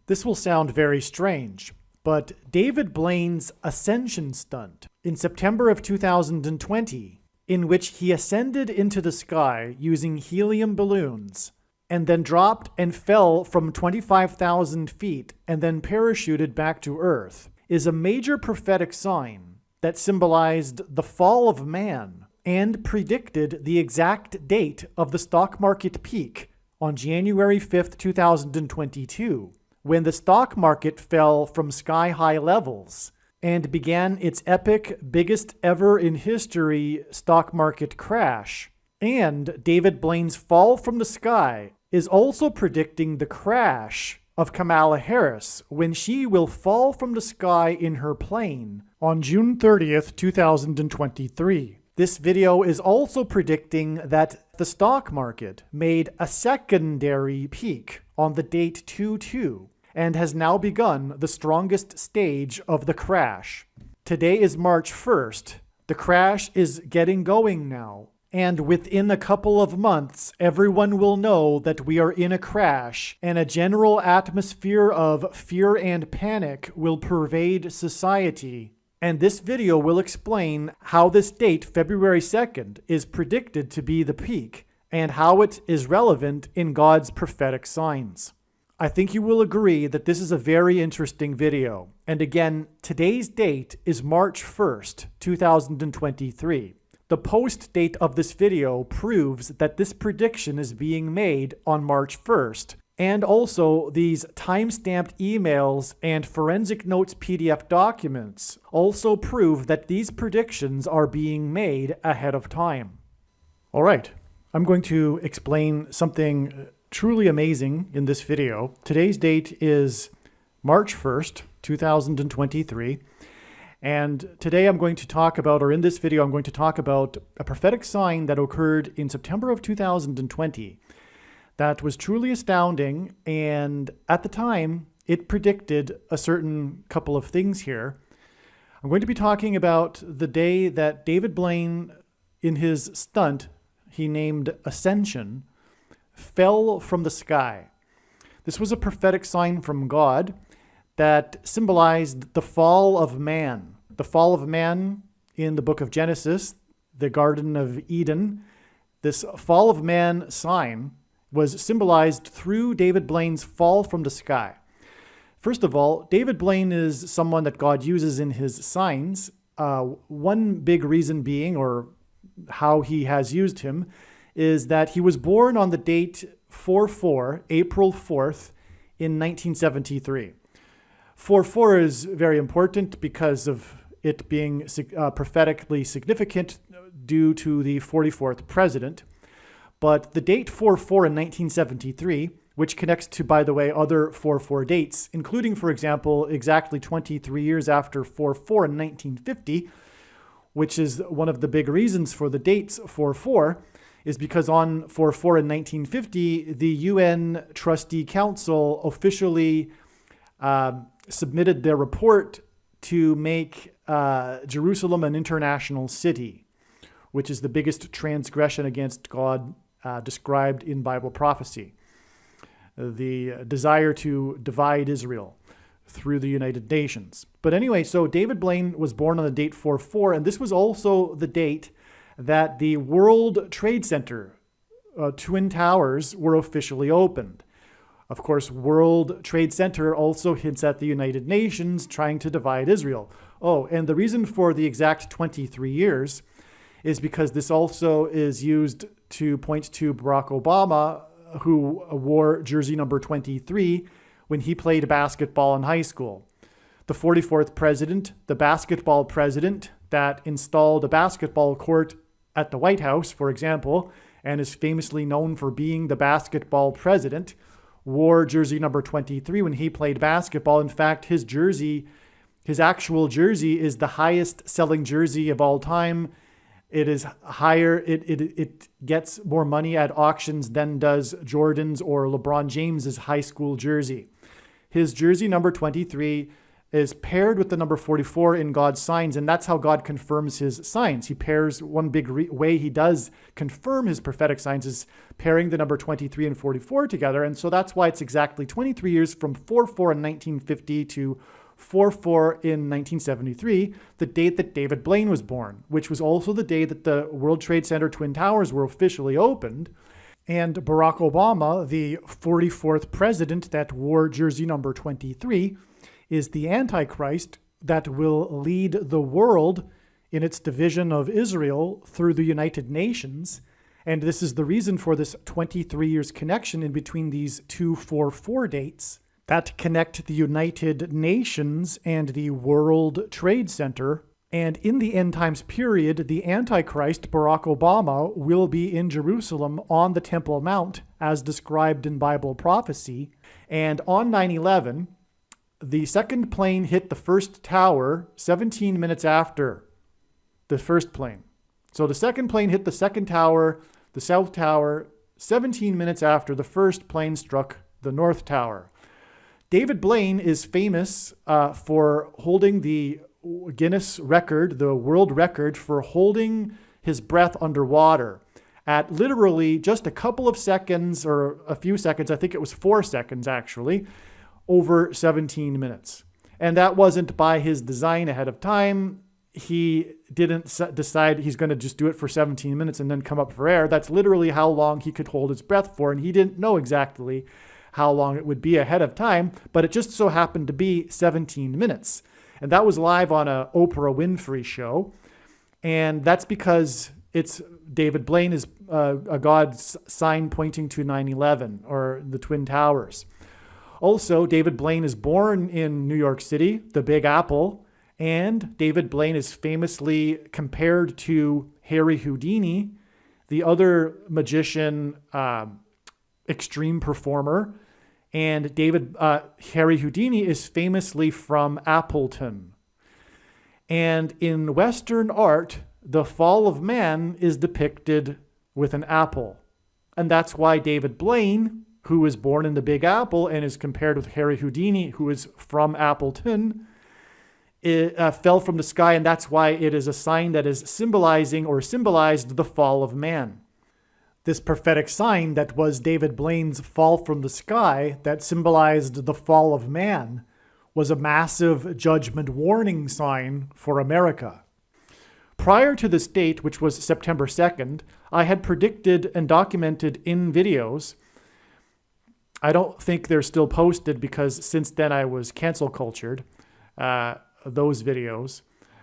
This will sound very strange, but David Blaine's ascension stunt in September of 2020, in which he ascended into the sky using helium balloons and then dropped and fell from 25,000 feet and then parachuted back to Earth, is a major prophetic sign that symbolized the fall of man and predicted the exact date of the stock market peak on January 5th, 2022, when the stock market fell from sky-high levels and began its epic, biggest ever in history stock market crash. And David Blaine's fall from the sky is also predicting the crash of Kamala Harris when she will fall from the sky in her plane on June 30th, 2023. This video is also predicting that the stock market made a secondary peak on the date 2/2 and has now begun the strongest stage of the crash. Today is March 1st. The crash is getting going now. And within a couple of months, everyone will know that we are in a crash, and a general atmosphere of fear and panic will pervade society. And this video will explain how this date, February 2nd, is predicted to be the peak, and how it is relevant in God's prophetic signs. I think you will agree that this is a very interesting video. And again, today's date is March 1st, 2023. The post date of this video proves that this prediction is being made on March 1st. And also, these time-stamped emails and forensic notes PDF documents also prove that these predictions are being made ahead of time. All right, I'm going to explain something truly amazing in this video. Today's date is March 1st, 2023. And today I'm going to talk about, or in this video, I'm going to talk about a prophetic sign that occurred in September of 2020 that was truly astounding. And at the time, it predicted a certain couple of things here. I'm going to be talking about the day that David Blaine, in his stunt, he named Ascension, fell from the sky. This was a prophetic sign from God that symbolized the fall of man. The fall of man in the book of Genesis, the Garden of Eden. This fall of man sign was symbolized through David Blaine's fall from the sky. First of all, David Blaine is someone that God uses in his signs. One big reason being, or how he has used him, is that he was born on the date 4/4, April 4th, in 1973. 4/4 is very important because of it being prophetically significant due to the 44th president. But the date 4/4 in 1973, which connects to, by the way, other 4/4 dates, including, for example, exactly 23 years after 4/4 in 1950, which is one of the big reasons for the dates 4/4, is because on 4/4 in 1950, the UN Trustee Council officially submitted their report to make Jerusalem an international city, which is the biggest transgression against God described in Bible prophecy. The desire to divide Israel through the United Nations. But anyway, so David Blaine was born on the date 4/4, and this was also the date that the World Trade Center Twin Towers were officially opened. Of course, World Trade Center also hints at the United Nations trying to divide Israel. Oh, and the reason for the exact 23 years is because this also is used to point to Barack Obama, who wore jersey number 23 when he played basketball in high school. The 44th president, the basketball president that installed a basketball court at the White House, for example, and is famously known for being the basketball president, wore jersey number 23 when he played basketball. In fact, his jersey, his actual jersey, is the highest selling jersey of all time. It is higher, it gets more money at auctions than does Jordan's or LeBron James's high school jersey. His jersey number 23 is paired with the number 44 in God's signs, and that's how God confirms his signs. He pairs, one big way he does confirm his prophetic signs is pairing the number 23 and 44 together, and so that's why it's exactly 23 years from 4-4 in 1950 to 4-4 in 1973, the date that David Blaine was born, which was also the day that the World Trade Center Twin Towers were officially opened. And Barack Obama, the 44th president that wore jersey number 23, is the Antichrist that will lead the world in its division of Israel through the United Nations. And this is the reason for this 23 years connection in between these two 4-4 dates that connect the United Nations and the World Trade Center. And in the end times period, the Antichrist, Barack Obama, will be in Jerusalem on the Temple Mount as described in Bible prophecy. And on 9/11, the second plane hit the first tower 17 minutes after the first plane. So the second plane hit the second tower, the south tower, 17 minutes after the first plane struck the north tower. David Blaine is famous for holding the Guinness record, the world record for holding his breath underwater at literally just a couple of seconds or a few seconds. I think it was 4 seconds actually, over 17 minutes. And that wasn't by his design ahead of time. He didn't decide he's going to just do it for 17 minutes and then come up for air. That's literally how long he could hold his breath for. And he didn't know exactly how long it would be ahead of time, but it just so happened to be 17 minutes. And that was live on a Oprah Winfrey show. And that's because it's David Blaine is a God's sign pointing to 9/11 or the Twin Towers. Also, David Blaine is born in New York City, the Big Apple, and David Blaine is famously compared to Harry Houdini, the other magician, extreme performer. And Harry Houdini is famously from Appleton. And in Western art, the fall of man is depicted with an apple. And that's why David Blaine, who was born in the Big Apple and is compared with Harry Houdini, who is from Appleton, fell from the sky, and that's why it is a sign that is symbolizing or symbolized the fall of man. This prophetic sign that was David Blaine's fall from the sky, that symbolized the fall of man, was a massive judgment warning sign for America. Prior to this date, which was September 2nd, I had predicted and documented in videos. I don't think they're still posted because since then I was cancel cultured, those videos.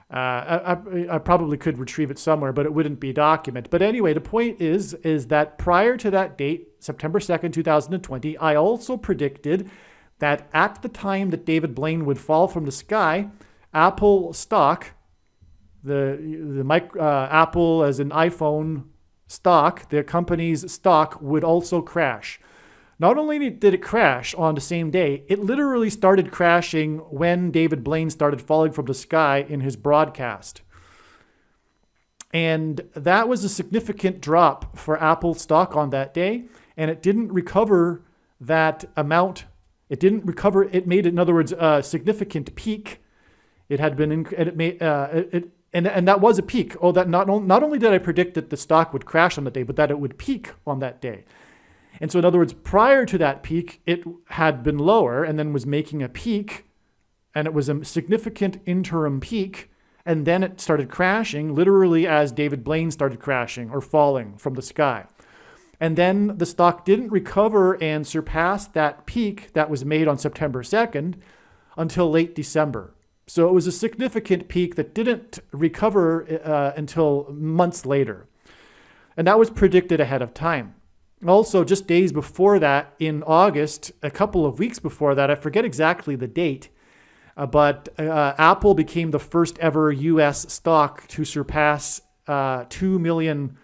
I probably could retrieve it somewhere, but it wouldn't be documented. But anyway, the point is that prior to that date, September 2nd, 2020, I also predicted that at the time that David Blaine would fall from the sky, Apple stock, Apple as an iPhone stock, the company's stock would also crash. Not only did it crash on the same day, it literally started crashing when David Blaine started falling from the sky in his broadcast. And that was a significant drop for Apple stock on that day, and it didn't recover that amount. It made, in other words, a significant peak. It had been, and that was a peak. Oh, that not only did I predict that the stock would crash on that day, but that it would peak on that day. And so in other words, prior to that peak, it had been lower and then was making a peak, and it was a significant interim peak, and then it started crashing, literally as David Blaine started crashing or falling from the sky. And then the stock didn't recover and surpass that peak that was made on September 2nd until late December. So it was a significant peak that didn't recover until months later. And that was predicted ahead of time. Also, just days before that, in August, a couple of weeks before that, I forget exactly the date, but Apple became the first ever U.S. stock to surpass $2 trillion.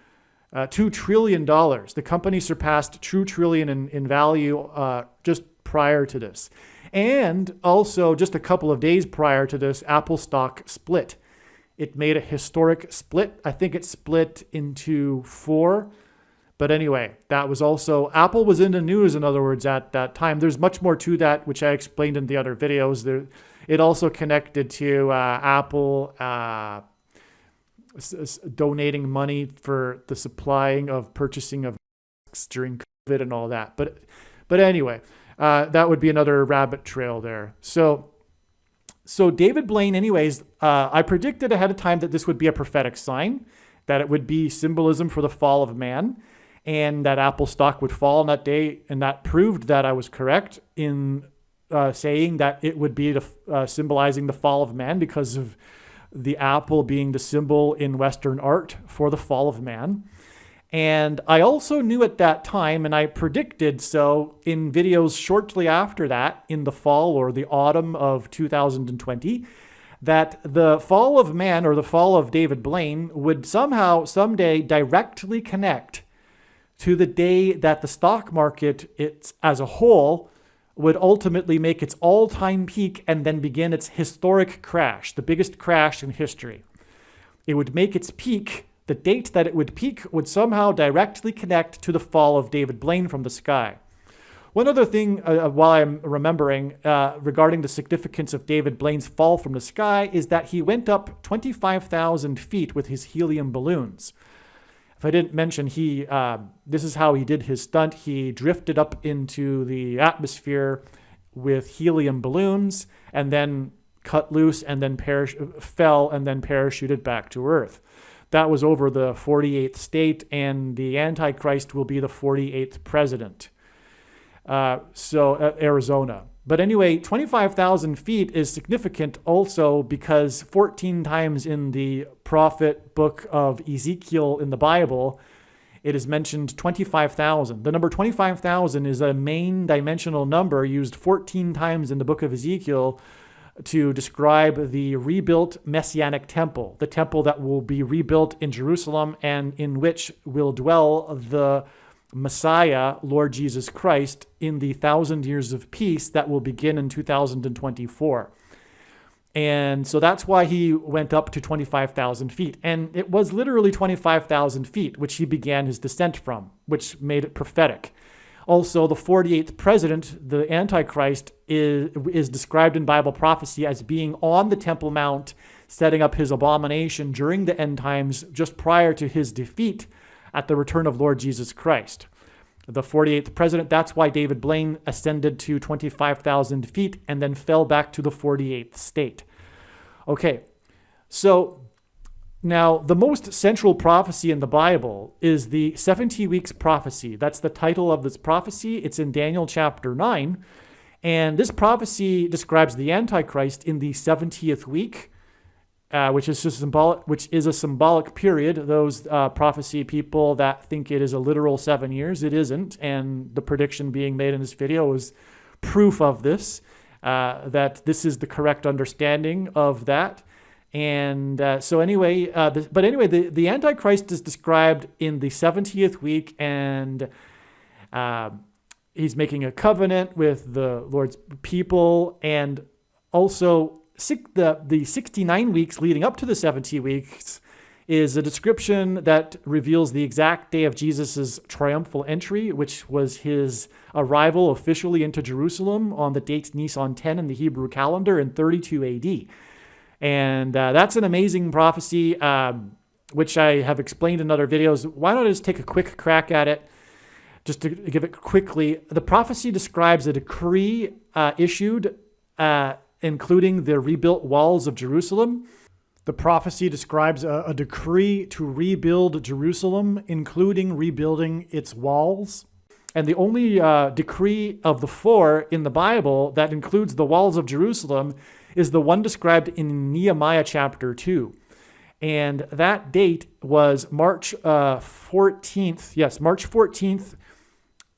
The company surpassed $2 trillion in value just prior to this. And also, just a couple of days prior to this, Apple stock split. It made a historic split. I think it split into 4. But anyway, that was also, Apple was in the news, in other words, at that time. There's much more to that, which I explained in the other videos. it also connected to Apple donating money for the supplying of purchasing of masks during COVID and all that. But anyway, that would be another rabbit trail there. So David Blaine, anyways, I predicted ahead of time that this would be a prophetic sign, that it would be symbolism for the fall of man, and that Apple stock would fall on that day. And that proved that I was correct in saying that it would be symbolizing the fall of man, because of the apple being the symbol in Western art for the fall of man. And I also knew at that time, and I predicted so in videos shortly after that, in the fall or the autumn of 2020, that the fall of man, or the fall of David Blaine, would someday directly connect to the day that the stock market as a whole would ultimately make its all-time peak and then begin its historic crash, the biggest crash in history. It would make its peak. The date that it would peak would somehow directly connect to the fall of David Blaine from the sky. One other thing while I'm remembering regarding the significance of David Blaine's fall from the sky is that he went up 25,000 feet with his helium balloons. If I didn't mention, this is how he did his stunt. He drifted up into the atmosphere with helium balloons and then cut loose and then fell and then parachuted back to Earth. That was over the 48th state, and the Antichrist will be the 48th president. Arizona. But anyway, 25,000 feet is significant also because 14 times in the prophet book of Ezekiel in the Bible, it is mentioned 25,000. The number 25,000 is a main dimensional number used 14 times in the book of Ezekiel to describe the rebuilt Messianic temple, the temple that will be rebuilt in Jerusalem and in which will dwell the Messiah, Lord Jesus Christ, in the 1,000 years of peace that will begin in 2024. And so that's why he went up to 25,000 feet. And it was literally 25,000 feet, which he began his descent from, which made it prophetic. Also, the 48th president, the Antichrist, is described in Bible prophecy as being on the Temple Mount, setting up his abomination during the end times, just prior to his defeat at the return of Lord Jesus Christ. The 48th president, that's why David Blaine ascended to 25,000 feet and then fell back to the 48th state. Okay, so now the most central prophecy in the Bible is the 70 weeks prophecy. That's the title of this prophecy. It's in Daniel chapter 9. And this prophecy describes the Antichrist in the 70th week, which is a symbolic period. Those prophecy people that think it is a literal 7 years, it isn't. And the prediction being made in this video is proof of this, that this is the correct understanding of that. And the Antichrist is described in the 70th week, and he's making a covenant with the Lord's people, and also the 69 weeks leading up to the 70 weeks is a description that reveals the exact day of Jesus's triumphal entry, which was his arrival officially into Jerusalem on the date Nisan 10 in the Hebrew calendar in 32 AD. And that's an amazing prophecy, which I have explained in other videos. Why don't I just take a quick crack at it, just to give it quickly. The prophecy describes a decree issued including the rebuilt walls of Jerusalem. The prophecy describes a decree to rebuild Jerusalem, including rebuilding its walls. And the only decree of the four in the Bible that includes the walls of Jerusalem is the one described in Nehemiah chapter 2. And that date was March 14th. Yes, March 14th,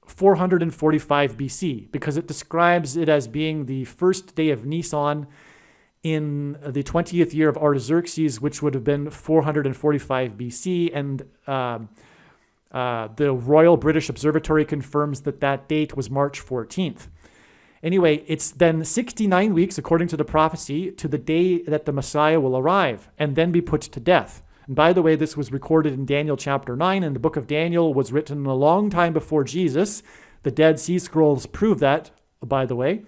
445 BC, because it describes it as being the first day of Nisan in the 20th year of Artaxerxes, which would have been 445 BC. And the Royal British Observatory confirms that date was March 14th. Anyway, it's then 69 weeks, according to the prophecy, to the day that the Messiah will arrive and then be put to death. And by the way, this was recorded in Daniel chapter 9, and the book of Daniel was written a long time before Jesus. The Dead Sea Scrolls prove that, by the way.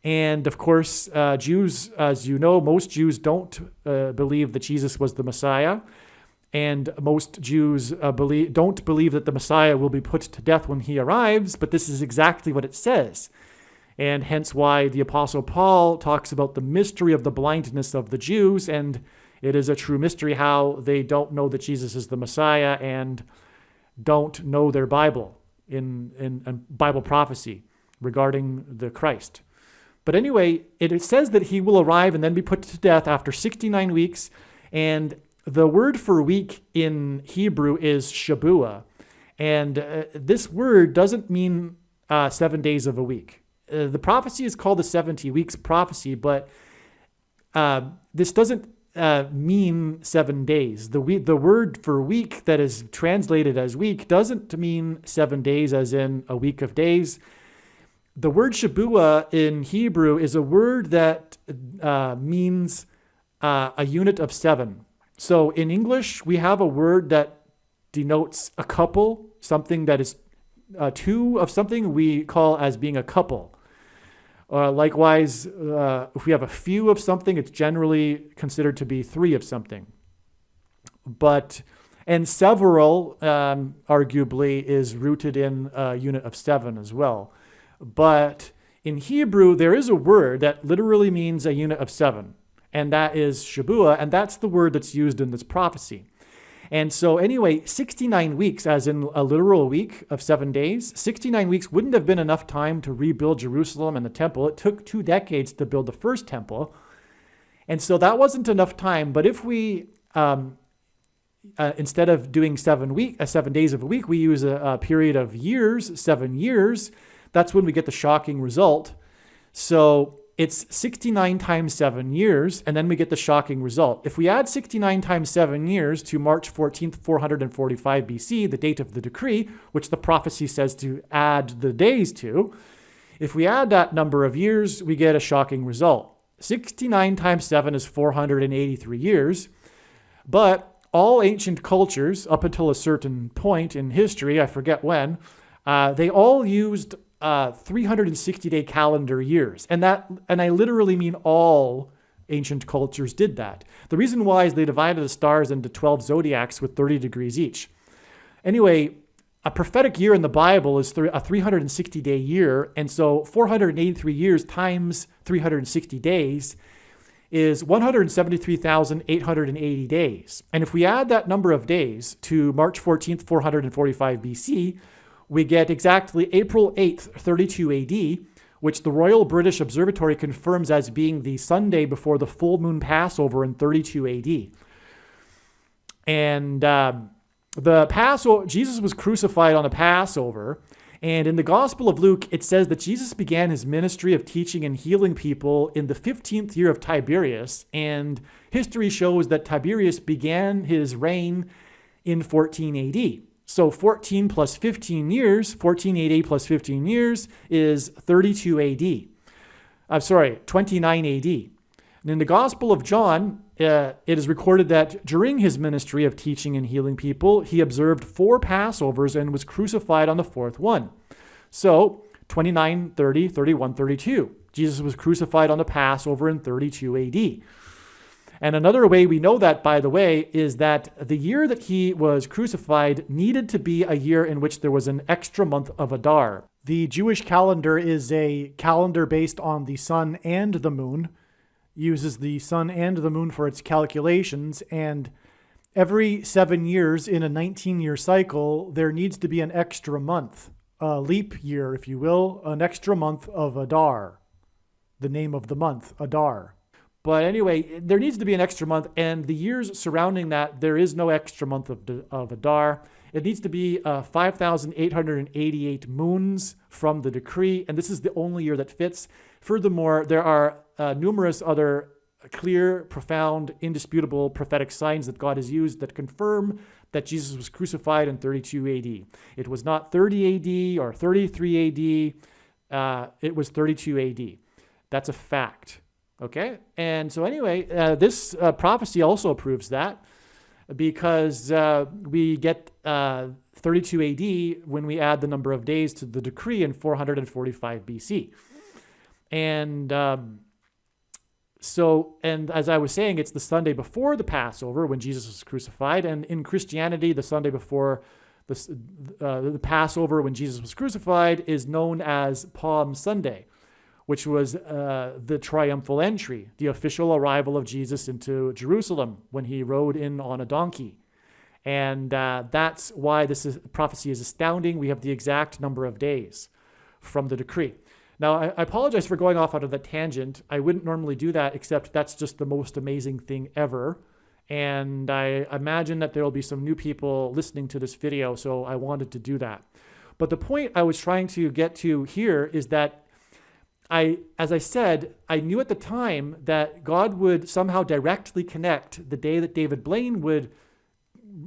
And of course, Jews, as you know, most Jews don't believe that Jesus was the Messiah. And most Jews don't believe that the Messiah will be put to death when he arrives, but this is exactly what it says. And hence why the Apostle Paul talks about the mystery of the blindness of the Jews, and it is a true mystery how they don't know that Jesus is the Messiah and don't know their Bible in Bible prophecy regarding the Christ. But anyway, it says that he will arrive and then be put to death after 69 weeks. And the word for week in Hebrew is Shabua. And this word doesn't mean 7 days of a week. The prophecy is called the 70 weeks prophecy, but this doesn't mean 7 days. The word for week that is translated as week doesn't mean 7 days as in a week of days. The word Shabua in Hebrew is a word that means a unit of 7. So in English, we have a word that denotes a couple, something that is 2 of something we call as being a couple. Likewise, if we have a few of something, it's generally considered to be 3 of something. And several, arguably, is rooted in a unit of 7 as well. But in Hebrew, there is a word that literally means a unit of 7, and that is Shabua, and that's the word that's used in this prophecy. And so anyway, 69 weeks, as in a literal week of 7 days, 69 weeks wouldn't have been enough time to rebuild Jerusalem and the temple. It took 2 decades to build the first temple. And so that wasn't enough time. But if we, instead of doing 7 days of a week, we use a period of years, 7 years, that's when we get the shocking result. So it's 69 times 7 years, and then we get the shocking result. If we add 69 times 7 years to March 14th, 445 BC, the date of the decree, which the prophecy says to add the days to, if we add that number of years, we get a shocking result. 69 times 7 is 483 years, but all ancient cultures, up until a certain point in history, I forget when, they all used 360-day calendar years. And I literally mean all ancient cultures did that. The reason why is they divided the stars into 12 zodiacs with 30 degrees each. Anyway, a prophetic year in the Bible is a 360-day year. And so 483 years times 360 days is 173,880 days. And if we add that number of days to March 14th, 445 BC, we get exactly April 8th, 32 AD, which the Royal British Observatory confirms as being the Sunday before the full moon Passover in 32 AD. And the Passover, Jesus was crucified on the Passover. And in the Gospel of Luke, it says that Jesus began his ministry of teaching and healing people in the 15th year of Tiberius. And history shows that Tiberius began his reign in 14 AD. So 14 plus 15 years, 14 AD plus 15 years is 32 AD. 29 AD. And in the Gospel of John, it is recorded that during his ministry of teaching and healing people, he observed 4 Passovers and was crucified on the 4th one. So 29, 30, 31, 32. Jesus was crucified on the Passover in 32 AD. And another way we know that, by the way, is that the year that he was crucified needed to be a year in which there was an extra month of Adar. The Jewish calendar is a calendar based on the sun and the moon, uses the sun and the moon for its calculations, and every 7 years in a 19-year cycle, there needs to be an extra month, a leap year, if you will, an extra month of Adar, the name of the month, Adar. But anyway, there needs to be an extra month, and the years surrounding that, there is no extra month of Adar. It needs to be 5,888 moons from the decree, and this is the only year that fits. Furthermore, there are numerous other clear, profound, indisputable prophetic signs that God has used that confirm that Jesus was crucified in 32 AD. It was not 30 AD or 33 AD. It was 32 AD. That's a fact. Okay, and so anyway, this prophecy also proves that, because we get 32 AD when we add the number of days to the decree in 445 BC. And and as I was saying, it's the Sunday before the Passover when Jesus was crucified. And in Christianity, the Sunday before the Passover when Jesus was crucified is known as Palm Sunday, which was the triumphal entry, the official arrival of Jesus into Jerusalem when he rode in on a donkey. And that's why prophecy is astounding. We have the exact number of days from the decree. Now, I apologize for going off out of that tangent. I wouldn't normally do that, except that's just the most amazing thing ever. And I imagine that there will be some new people listening to this video, so I wanted to do that. But the point I was trying to get to here is that as I said, I knew at the time that God would somehow directly connect the day that David Blaine would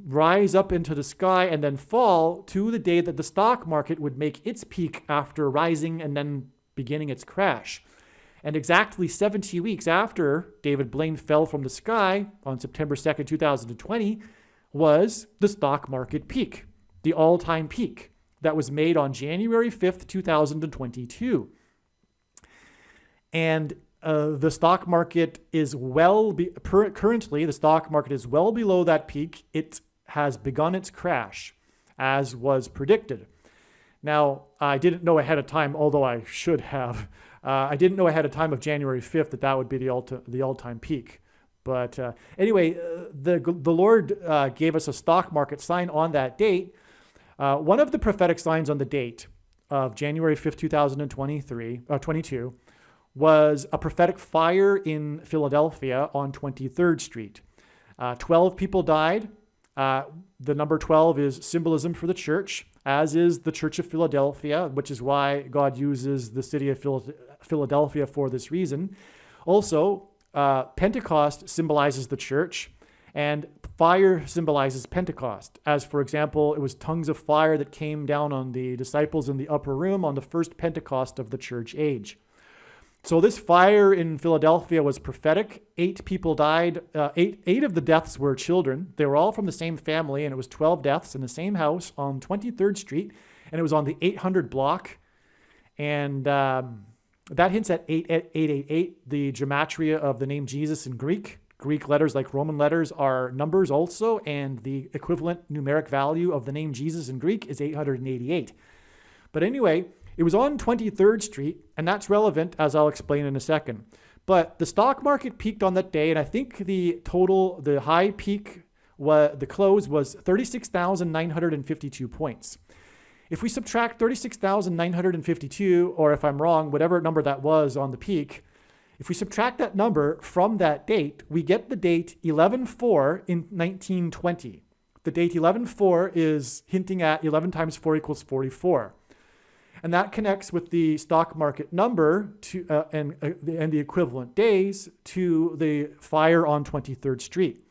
rise up into the sky and then fall to the day that the stock market would make its peak after rising and then beginning its crash. And exactly 70 weeks after David Blaine fell from the sky on September 2nd, 2020, was the stock market peak, the all-time peak that was made on January 5th, 2022. And the stock market is currently, the stock market is well below that peak. It has begun its crash, as was predicted. Now, I didn't know ahead of time, although I should have. I didn't know ahead of time of January 5th that would be the all-time peak. But anyway, the Lord gave us a stock market sign on that date. One of the prophetic signs on the date of January 5th, 2022 was a prophetic fire in Philadelphia on 23rd Street. 12 people died. The number 12 is symbolism for the church, as is the Church of Philadelphia, which is why God uses the city of Philadelphia for this reason. Also, Pentecost symbolizes the church, and fire symbolizes Pentecost. As, for example, it was tongues of fire that came down on the disciples in the upper room on the first Pentecost of the church age. So this fire in Philadelphia was prophetic. 8 people died. Eight of the deaths were children. They were all from the same family, and it was 12 deaths in the same house on 23rd Street, and it was on the 800 block. And that hints at 888, the gematria of the name Jesus in Greek. Greek letters, like Roman letters, are numbers also, and the equivalent numeric value of the name Jesus in Greek is 888. But anyway, it was on 23rd Street, and that's relevant, as I'll explain in a second. But the stock market peaked on that day, and I think the high peak, the close was 36,952 points. If we subtract 36,952, or if I'm wrong, whatever number that was on the peak, if we subtract that number from that date, we get the date 11/4 in 1920. The date 11/4 is hinting at 11 times 4 equals 44. And that connects with the stock market number and the equivalent days to the fire on 23rd Street.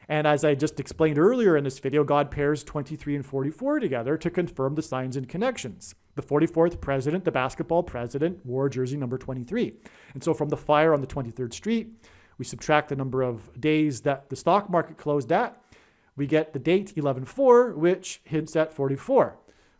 And as I just explained earlier in this video, God pairs 23 and 44 together to confirm the signs and connections. The 44th president, the basketball president, wore jersey number 23. And so from the fire on the 23rd Street, we subtract the number of days that the stock market closed at. We get the date 11/4, which hints at 44.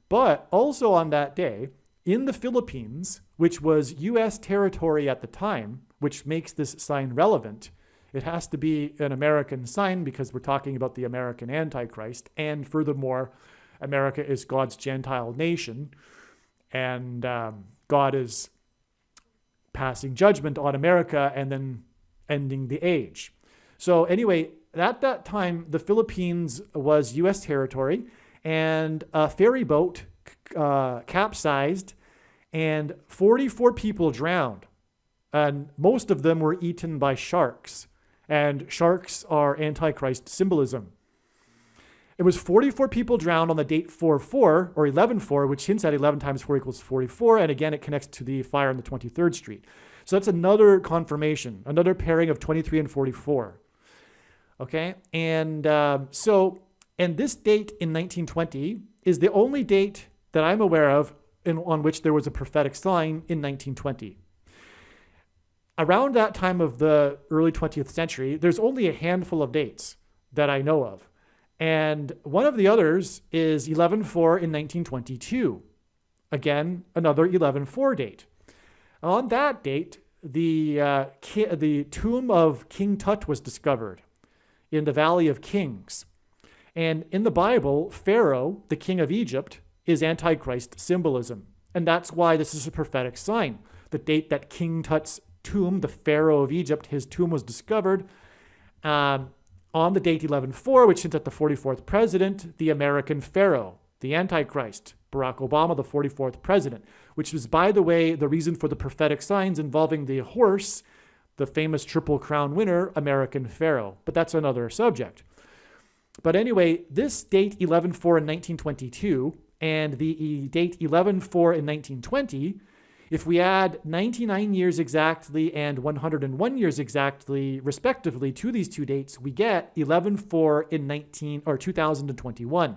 But also on that day, in the Philippines, which was U.S. territory at the time, which makes this sign relevant, it has to be an American sign because we're talking about the American Antichrist. And furthermore, America is God's Gentile nation, and God is passing judgment on America and then ending the age. So anyway, at that time, the Philippines was U.S. territory, and a ferry boat capsized, and 44 people drowned, and most of them were eaten by sharks, and sharks are Antichrist symbolism. It was 44 people drowned on the date 4/4 or 11/4, which hints at 11 times 4 equals 44, and again it connects to the fire on the 23rd Street. So that's another confirmation, another pairing of 23 and 44. Okay, and and this date in 1920 is the only date that I'm aware of on which there was a prophetic sign in 1920. Around that time of the early 20th century, there's only a handful of dates that I know of. And one of the others is 11/4 in 1922. Again, another 11/4 date. On that date, the tomb of King Tut was discovered in the Valley of Kings. And in the Bible, Pharaoh, the king of Egypt, is Antichrist symbolism. And that's why this is a prophetic sign. The date that King Tut's tomb, the Pharaoh of Egypt, his tomb was discovered, on the date 11/4, which hints at the 44th president, the American Pharaoh, the Antichrist, Barack Obama, the 44th president, which was, by the way, the reason for the prophetic signs involving the horse, the famous Triple Crown winner, American Pharaoh. But that's another subject. But anyway, this date 11/4 in 1922 and the date 11/4 in 1920, if we add 99 years exactly and 101 years exactly, respectively, to these two dates, we get 11/4 in 2021.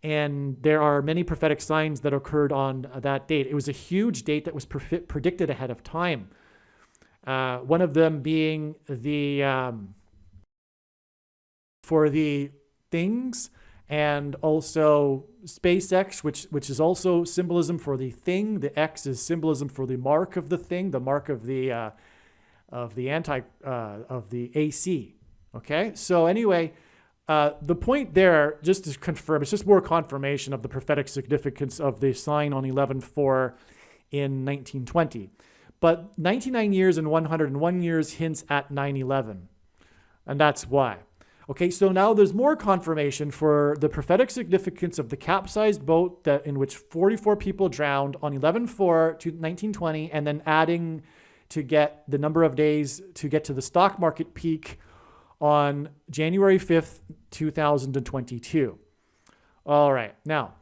And there are many prophetic signs that occurred on that date. It was a huge date that was predicted ahead of time. One of them being for the things, and also SpaceX, which is also symbolism for the thing. The X is symbolism for the mark of the thing, the mark of the AC. Okay, so anyway. The point there, just to confirm, it's just more confirmation of the prophetic significance of the sign on 11/4 in 1920. But 99 years and 101 years hints at 9/11. And that's why. Okay, so now there's more confirmation for the prophetic significance of the capsized boat in which 44 people drowned on 11/4 to 1920, and then adding to get the number of days to get to the stock market peak on January 5th, 2022. All right. Now,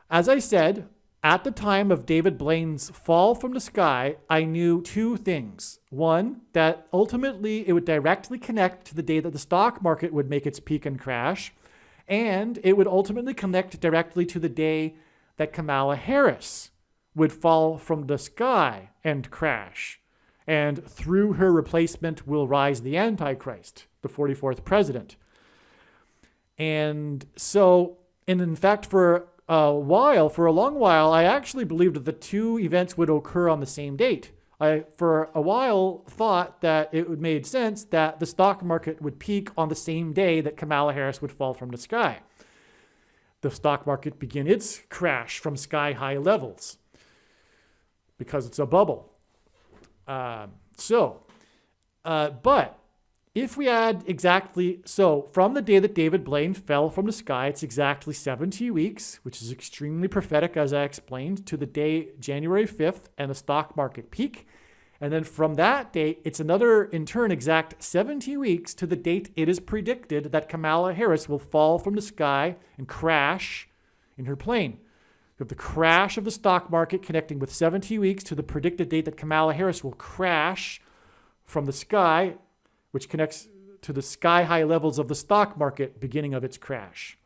as I said, at the time of David Blaine's fall from the sky, I knew two things. One, that ultimately it would directly connect to the day that the stock market would make its peak and crash, and it would ultimately connect directly to the day that Kamala Harris would fall from the sky and crash. And through her replacement will rise the Antichrist, the 44th president. And so, and in fact, for a long while, I actually believed that the two events would occur on the same date. I, for a while, thought that it would made sense that the stock market would peak on the same day that Kamala Harris would fall from the sky. The stock market begin its crash from sky-high levels because it's a bubble. But if we add from the day that David Blaine fell from the sky, it's exactly 70 weeks, which is extremely prophetic, as I explained, to the day January 5th and the stock market peak. And then from that date, it's another, in turn, exact 70 weeks to the date it is predicted that Kamala Harris will fall from the sky and crash in her plane. We have the crash of the stock market connecting with 70 weeks to the predicted date that Kamala Harris will crash from the sky, which connects to the sky-high levels of the stock market beginning of its crash.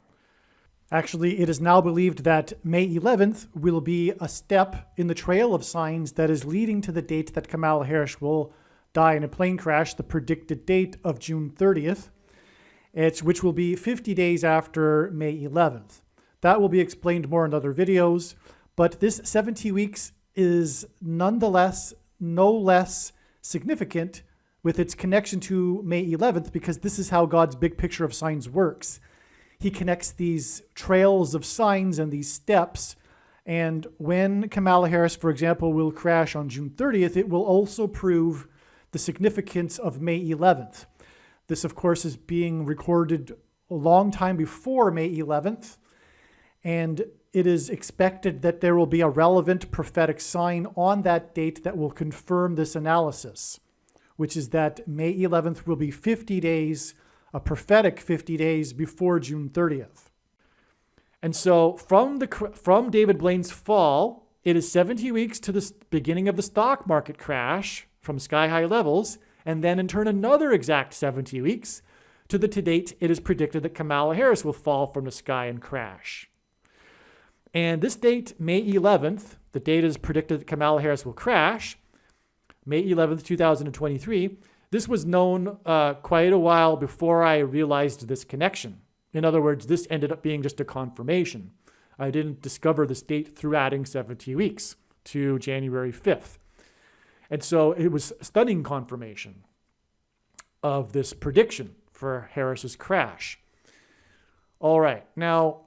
Actually, it is now believed that May 11th will be a step in the trail of signs that is leading to the date that Kamala Harris will die in a plane crash, the predicted date of June 30th, which will be 50 days after May 11th. That will be explained more in other videos, but this 70 weeks is nonetheless no less significant with its connection to May 11th, because this is how God's big picture of signs works. He connects these trails of signs and these steps, and when Kamala Harris, for example, will crash on June 30th, it will also prove the significance of May 11th. This, of course, is being recorded a long time before May 11th, and it is expected that there will be a relevant prophetic sign on that date that will confirm this analysis, which is that May 11th will be 50 days, a prophetic 50 days before June 30th. And so from David Blaine's fall, it is 70 weeks to the beginning of the stock market crash from sky-high levels, and then in turn another exact 70 weeks to date it is predicted that Kamala Harris will fall from the sky and crash. And this date, May 11th, the date is predicted that Kamala Harris will crash, May 11th, 2023. This was known quite a while before I realized this connection. In other words, this ended up being just a confirmation. I didn't discover this date through adding 70 weeks to January 5th. And so it was stunning confirmation of this prediction for Harris's crash. All right, now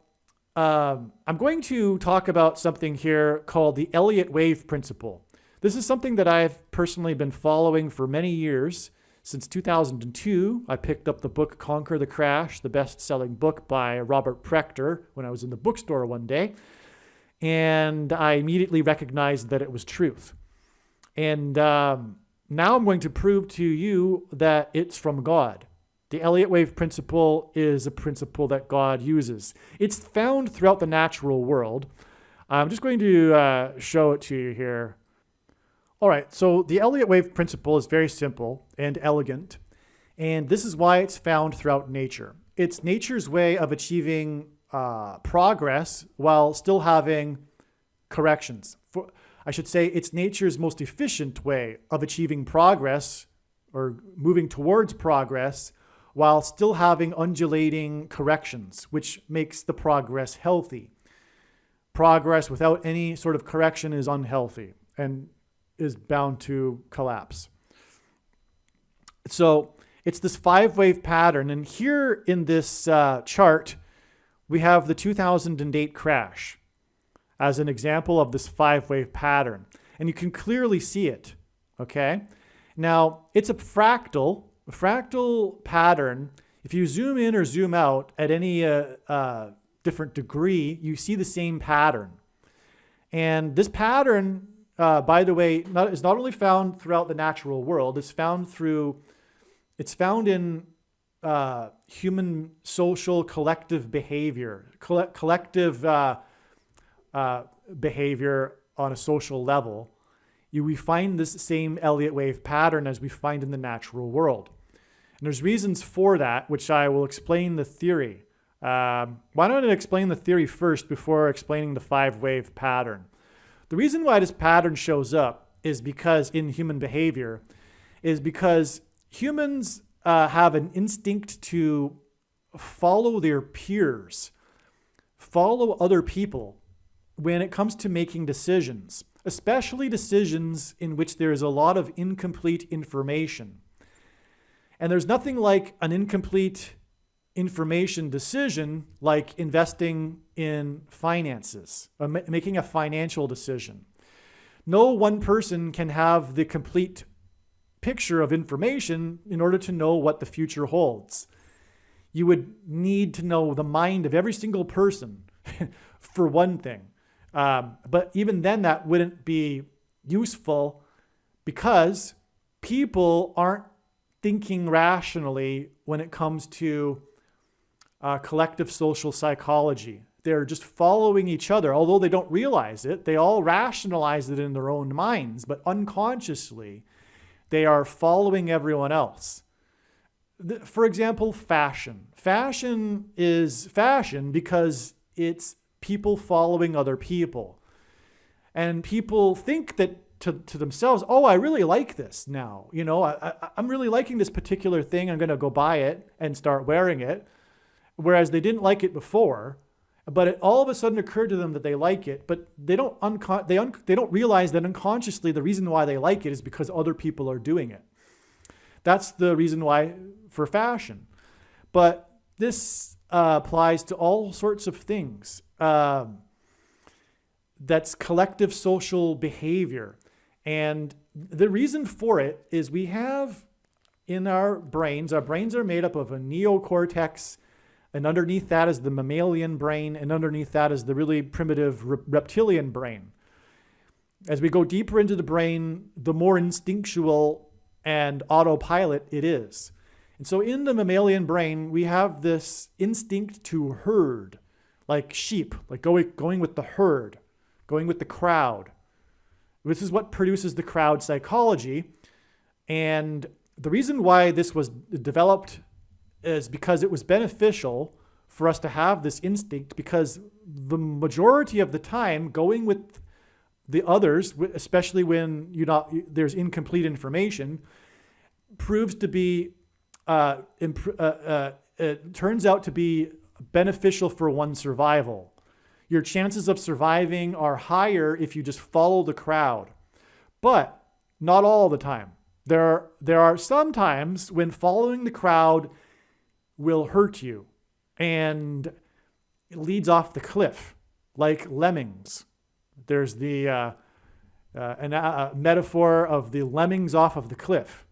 I'm going to talk about something here called the Elliott wave principle. This is something that I've personally been following for many years. Since 2002, I picked up the book Conquer the Crash, the best-selling book by Robert Prechter, when I was in the bookstore one day. And I immediately recognized that it was truth. And now I'm going to prove to you that it's from God. The Elliott wave principle is a principle that God uses. It's found throughout the natural world. I'm just going to show it to you here. All right, so the Elliott wave principle is very simple and elegant, and this is why it's found throughout nature. It's nature's way of achieving progress while still having corrections. I should say it's nature's most efficient way of achieving progress or moving towards progress while still having undulating corrections, which makes the progress healthy. Progress without any sort of correction is unhealthy and is bound to collapse. So it's this 5-wave pattern. And here in this chart, we have the 2008 crash as an example of this 5-wave pattern. And you can clearly see it, okay? Now, it's a fractal pattern. If you zoom in or zoom out at any different degree, you see the same pattern. And this pattern, by the way, is not only found throughout the natural world, it's found in human social collective behavior, behavior on a social level. We find this same Elliott wave pattern as we find in the natural world. And there's reasons for that, which I will explain the theory. Why don't I explain the theory first before explaining the 5-wave pattern? The reason why this pattern shows up is because in human behavior is because humans have an instinct to follow their peers, follow other people when it comes to making decisions, especially decisions in which there is a lot of incomplete information. And there's nothing like an incomplete information decision like investing in finances, or making a financial decision. No one person can have the complete picture of information in order to know what the future holds. You would need to know the mind of every single person for one thing. But even then, that wouldn't be useful because people aren't thinking rationally when it comes to collective social psychology. They're just following each other. Although they don't realize it, they all rationalize it in their own minds, but unconsciously, they are following everyone else. For example, fashion. Fashion is fashion because it's people following other people. And people think that to themselves, oh, I really like this now. You know, I'm really liking this particular thing. I'm going to go buy it and start wearing it. Whereas they didn't like it before, but it all of a sudden occurred to them that they like it, but they don't realize that unconsciously the reason why they like it is because other people are doing it. That's the reason why for fashion. But this applies to all sorts of things. That's collective social behavior. And the reason for it is we have in our brains are made up of a neocortex, and underneath that is the mammalian brain, and underneath that is the really primitive reptilian brain. As we go deeper into the brain, the more instinctual and autopilot it is. And so in the mammalian brain, we have this instinct to herd, like sheep, like going with the herd, going with the crowd. This is what produces the crowd psychology. And the reason why this was developed is because it was beneficial for us to have this instinct, because the majority of the time going with the others, especially when there's incomplete information, proves to be it turns out to be beneficial for one's survival. Your chances of surviving are higher if you just follow the crowd. But not all the time. There are some times when following the crowd will hurt you and it leads off the cliff, like lemmings. There's the metaphor of the lemmings off of the cliff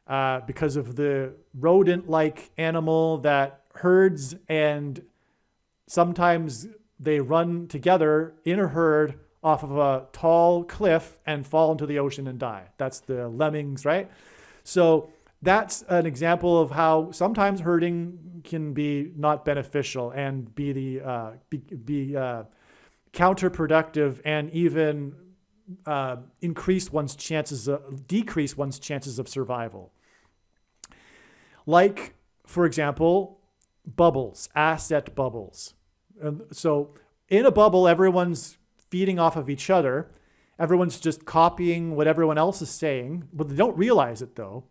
because of the rodent-like animal that herds, and sometimes they run together in a herd off of a tall cliff and fall into the ocean and die. That's the lemmings, right? So that's an example of how sometimes herding can be not beneficial and be counterproductive and even decrease one's chances of survival. Like, for example, bubbles, asset bubbles. So in a bubble, everyone's feeding off of each other. Everyone's just copying what everyone else is saying. But they don't realize it, though.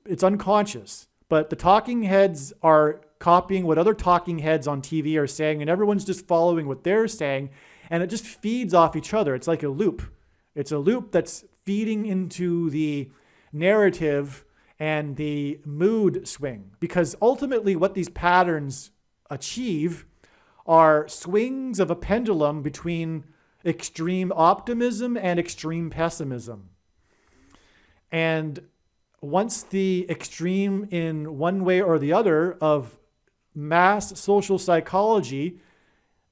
It's unconscious. But the talking heads are copying what other talking heads on TV are saying, and everyone's just following what they're saying, and it just feeds off each other. It's like a loop. It's a loop that's feeding into the narrative and the mood swing. Because ultimately what these patterns achieve are swings of a pendulum between extreme optimism and extreme pessimism. And once the extreme in one way or the other of mass social psychology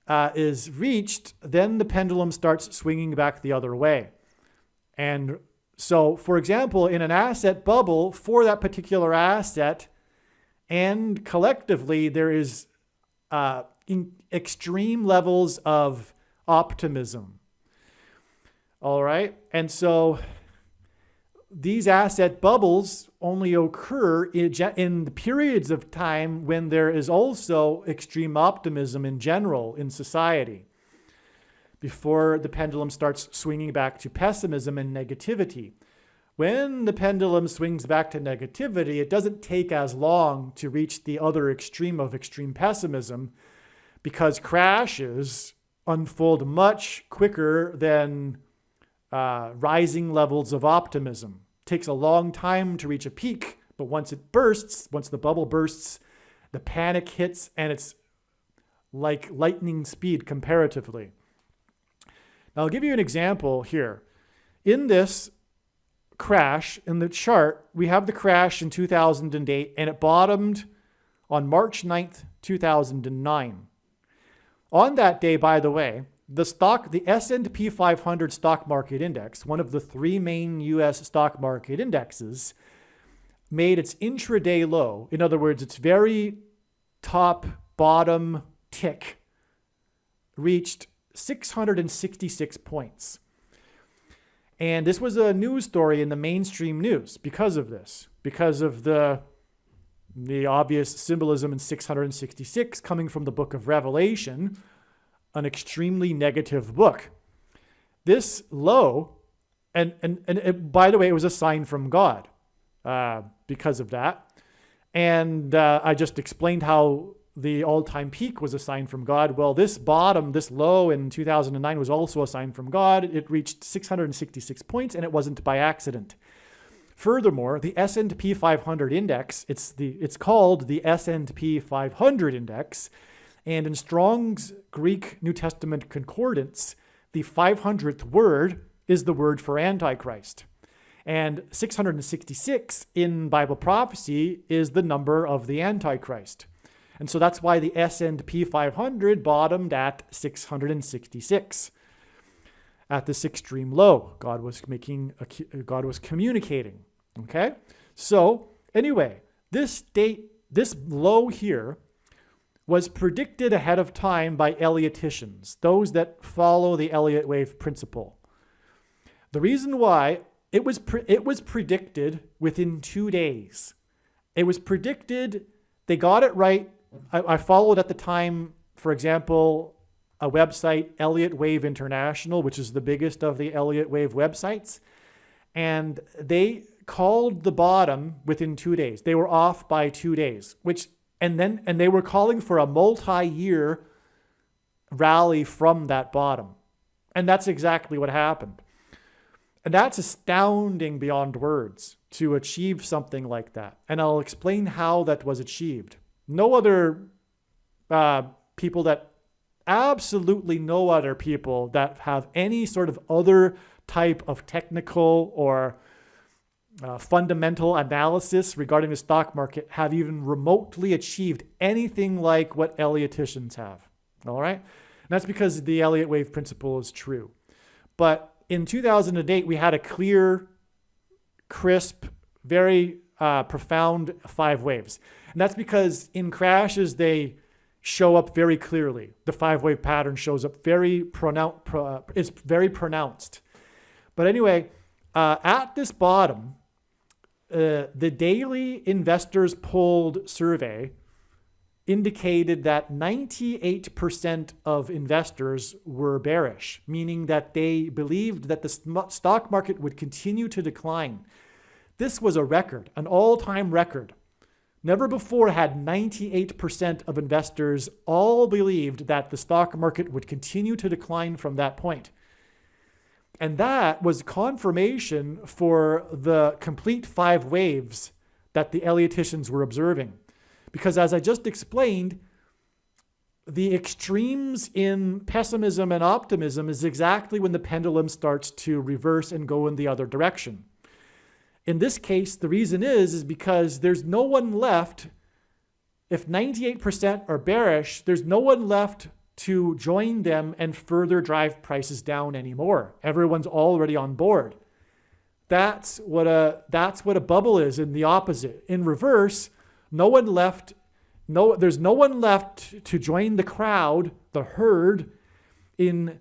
is reached, then the pendulum starts swinging back the other way. And so, for example, in an asset bubble, for that particular asset, and collectively, there is extreme levels of optimism. All right? And so these asset bubbles only occur in the periods of time when there is also extreme optimism in general in society, before the pendulum starts swinging back to pessimism and negativity. When the pendulum swings back to negativity, it doesn't take as long to reach the other extreme of extreme pessimism, because crashes unfold much quicker than rising levels of optimism. It takes a long time to reach a peak, but once the bubble bursts, the panic hits, and it's like lightning speed comparatively. Now, I'll give you an example here. In this crash, in the chart, we have the crash in 2008, and it bottomed on March 9th, 2009. On that day, by the way, the S&P 500 stock market index, one of the three main U.S. stock market indexes, made its intraday low. In other words, its very top bottom tick reached 666 points. And this was a news story in the mainstream news because of this, because of the obvious symbolism in 666 coming from the book of Revelation, an extremely negative book. This low, and it, by the way, it was a sign from God because of that. And I just explained how the all-time peak was a sign from God. Well, this bottom, this low in 2009 was also a sign from God. It reached 666 points, and it wasn't by accident. Furthermore, the S&P 500 index, it's called the S&P 500 index, and in Strong's Greek New Testament Concordance, the 500th word is the word for Antichrist. And 666 in Bible prophecy is the number of the Antichrist. And so that's why the S&P 500 bottomed at 666. At this extreme low, God was communicating. Okay? So anyway, this low here was predicted ahead of time by Ellioticians, those that follow the Elliott wave principle. The reason why it was predicted within 2 days. It was predicted, they got it right. I followed at the time, for example, a website, Elliott Wave International, which is the biggest of the Elliott Wave websites. And they called the bottom within 2 days. They were off by 2 days, and they were calling for a multi-year rally from that bottom. And that's exactly what happened. And that's astounding beyond words to achieve something like that. And I'll explain how that was achieved. No other people that, absolutely no other people that have any sort of other type of technical or fundamental analysis regarding the stock market have even remotely achieved anything like what Elliotians have. All right? And that's because the Elliott wave principle is true. But in 2008, we had a clear, crisp, very profound 5 waves. And that's because in crashes, they show up very clearly. The 5-wave pattern shows up very it's very pronounced. But anyway, at this bottom, the daily investors polled survey indicated that 98% of investors were bearish, meaning that they believed that the stock market would continue to decline. This was a record, an all-time record. Never before had 98% of investors all believed that the stock market would continue to decline from that point. And that was confirmation for the complete 5 waves that the Elliotians were observing. Because as I just explained, the extremes in pessimism and optimism is exactly when the pendulum starts to reverse and go in the other direction. In this case, the reason is because there's no one left. If 98% are bearish, there's no one left to join them and further drive prices down anymore. Everyone's already on board. That's what a bubble is in the opposite. In reverse, there's no one left to join the crowd, the herd, in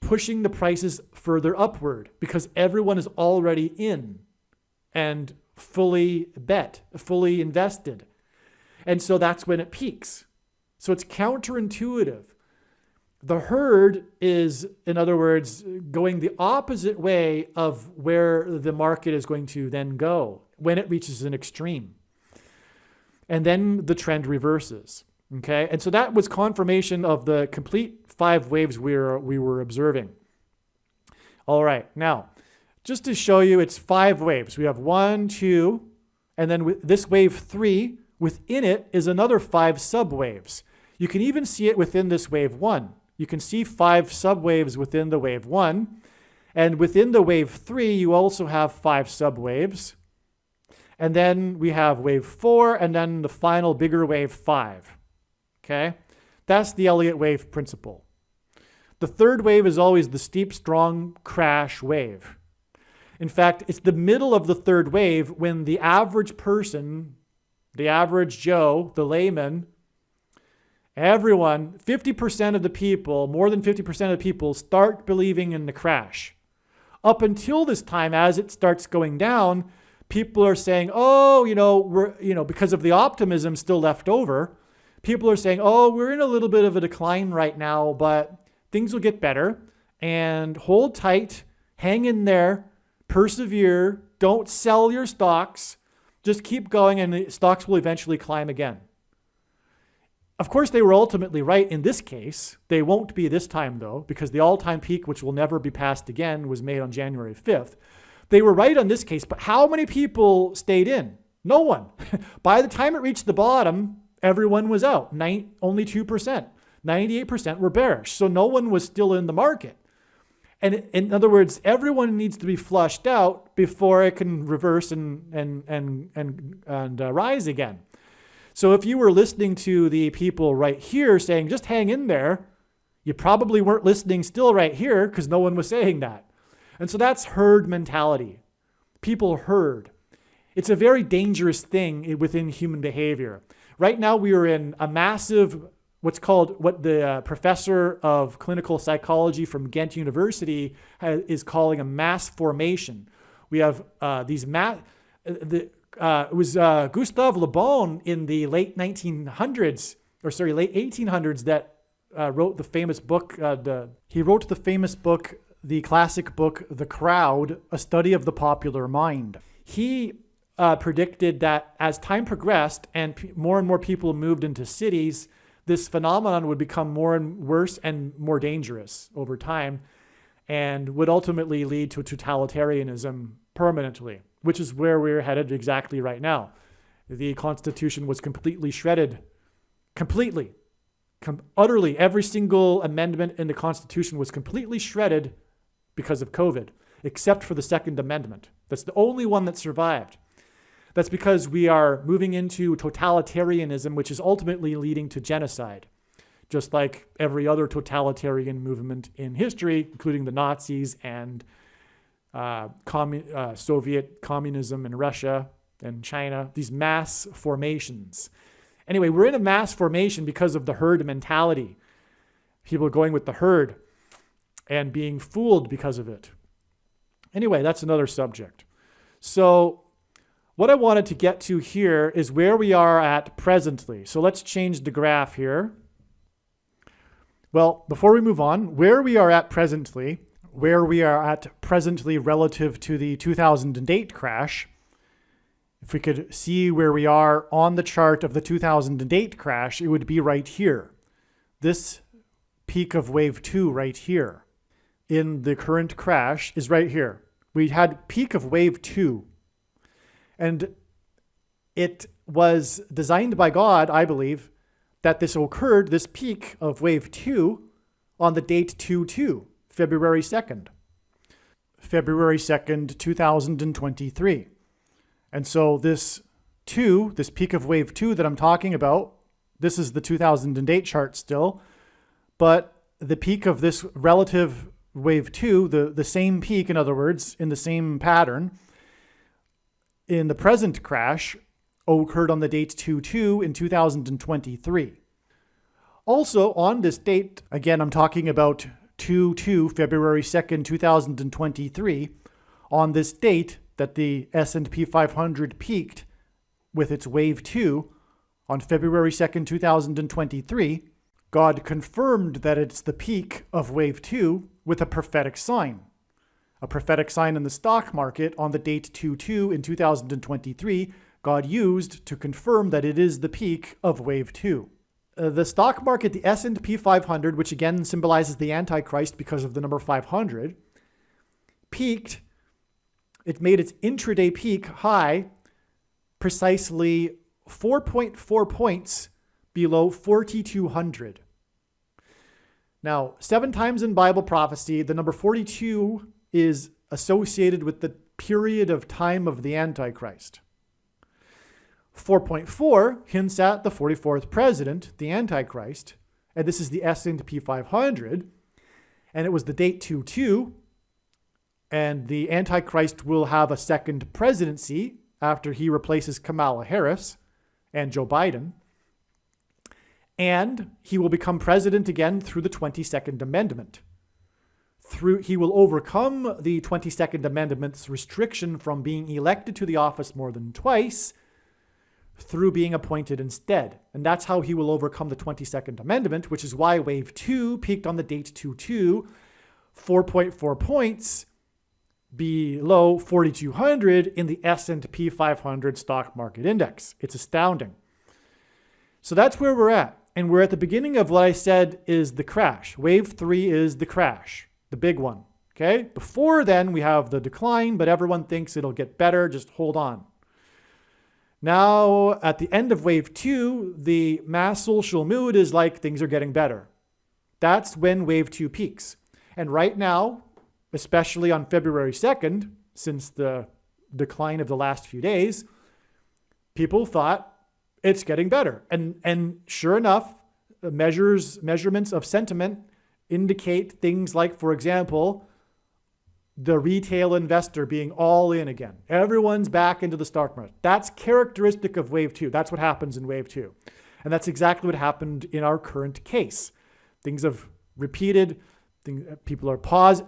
pushing the prices further upward because everyone is already in and fully invested. And so that's when it peaks. So it's counterintuitive. The herd is, in other words, going the opposite way of where the market is going to then go when it reaches an extreme. And then the trend reverses. Okay? And so that was confirmation of the complete 5 waves we were observing. All right. Now, just to show you, it's 5 waves. We have 1, 2, and then with this wave 3, within it is another 5 subwaves. You can even see it within this wave 1. You can see 5 subwaves within the wave 1. And within the wave 3, you also have 5 subwaves. And then we have wave 4, and then the final bigger wave 5. Okay? That's the Elliott wave principle. The third wave is always the steep, strong crash wave. In fact, it's the middle of the third wave when the average person, the average Joe, the layman, everyone, 50% of the people, more than 50% of the people start believing in the crash. Up until this time, as it starts going down, people are saying, because of the optimism still left over, people are saying, we're in a little bit of a decline right now, but things will get better. And hold tight, hang in there, persevere, don't sell your stocks, just keep going, and the stocks will eventually climb again. Of course, they were ultimately right in this case. They won't be this time, though, because the all-time peak, which will never be passed again, was made on January 5th. They were right on this case, but how many people stayed in? No one. By the time it reached the bottom, everyone was out. Only 2%. 98% were bearish, so no one was still in the market. And in other words, everyone needs to be flushed out before it can reverse and rise again. So if you were listening to the people right here saying, just hang in there, you probably weren't listening still right here because no one was saying that. And so that's herd mentality. People herd. It's a very dangerous thing within human behavior. Right now we are in a massive, what the professor of clinical psychology from Ghent University is calling a mass formation. We have it was Gustave Le Bon in the late 1800s that wrote the famous book. He wrote the famous book, the classic book, The Crowd, A Study of the Popular Mind. He predicted that as time progressed and more people moved into cities, this phenomenon would become more and worse and more dangerous over time. and would ultimately lead to totalitarianism permanently, which is where we're headed exactly right now. The Constitution was completely shredded, utterly. Every single amendment in the Constitution was completely shredded because of COVID, except for the Second Amendment. That's the only one that survived. That's because we are moving into totalitarianism, which is ultimately leading to genocide, just like every other totalitarian movement in history, including the Nazis and Soviet communism in Russia and China, these mass formations. Anyway, we're in a mass formation because of the herd mentality. People are going with the herd and being fooled because of it. Anyway, that's another subject. So what I wanted to get to here is where we are at presently. So let's change the graph here. Well, before we move on, where we are at presently relative to the 2008 crash, if we could see where we are on the chart of the 2008 crash, it would be right here. This peak of wave 2 right here in the current crash is right here. We had peak of wave 2, and it was designed by God, I believe, that this occurred, this peak of wave 2, on the date 2/2, February 2nd. February 2nd, 2023. And so this peak of wave 2 that I'm talking about, this is the 2008 chart still, but the peak of this relative wave 2, the same peak, in other words, in the same pattern, in the present crash, occurred on the date 2/2 in 2023. Also on this date, again, I'm talking about 2/2, February 2nd, 2023, on this date that the S&P 500 peaked with its wave 2 on February 2nd, 2023, God confirmed that it's the peak of wave 2 with a prophetic sign. A prophetic sign in the stock market on the date 2/2 in 2023, God used to confirm that it is the peak of wave 2. The stock market, the S&P 500, which again symbolizes the Antichrist because of the number 500, peaked. It made its intraday peak high precisely 4.4 points below 4,200. Now, 7 times in Bible prophecy, the number 42 is associated with the period of time of the Antichrist. 4.4 hints at the 44th president, the Antichrist, and this is the S&P 500, and it was the date 2/2, and the Antichrist will have a second presidency after he replaces Kamala Harris and Joe Biden, and he will become president again through the 22nd Amendment. He will overcome the 22nd Amendment's restriction from being elected to the office more than twice through being appointed instead. And that's how he will overcome the 22nd Amendment, which is why wave 2 peaked on the date 2/2, 4.4 points below 4,200 in the S&P 500 stock market index. It's astounding. So that's where we're at. And we're at the beginning of what I said is the crash. Wave 3 is the crash, the big one. Okay? Before then, we have the decline, but everyone thinks it'll get better. Just hold on. Now, at the end of wave 2, the mass social mood is like things are getting better. That's when wave 2 peaks. And right now, especially on February 2nd, since the decline of the last few days, people thought it's getting better. And sure enough, measurements of sentiment indicate things like, for example, the retail investor being all in again. Everyone's back into the stock market. That's characteristic of wave 2. That's what happens in wave 2. And that's exactly what happened in our current case. Things have repeated. People are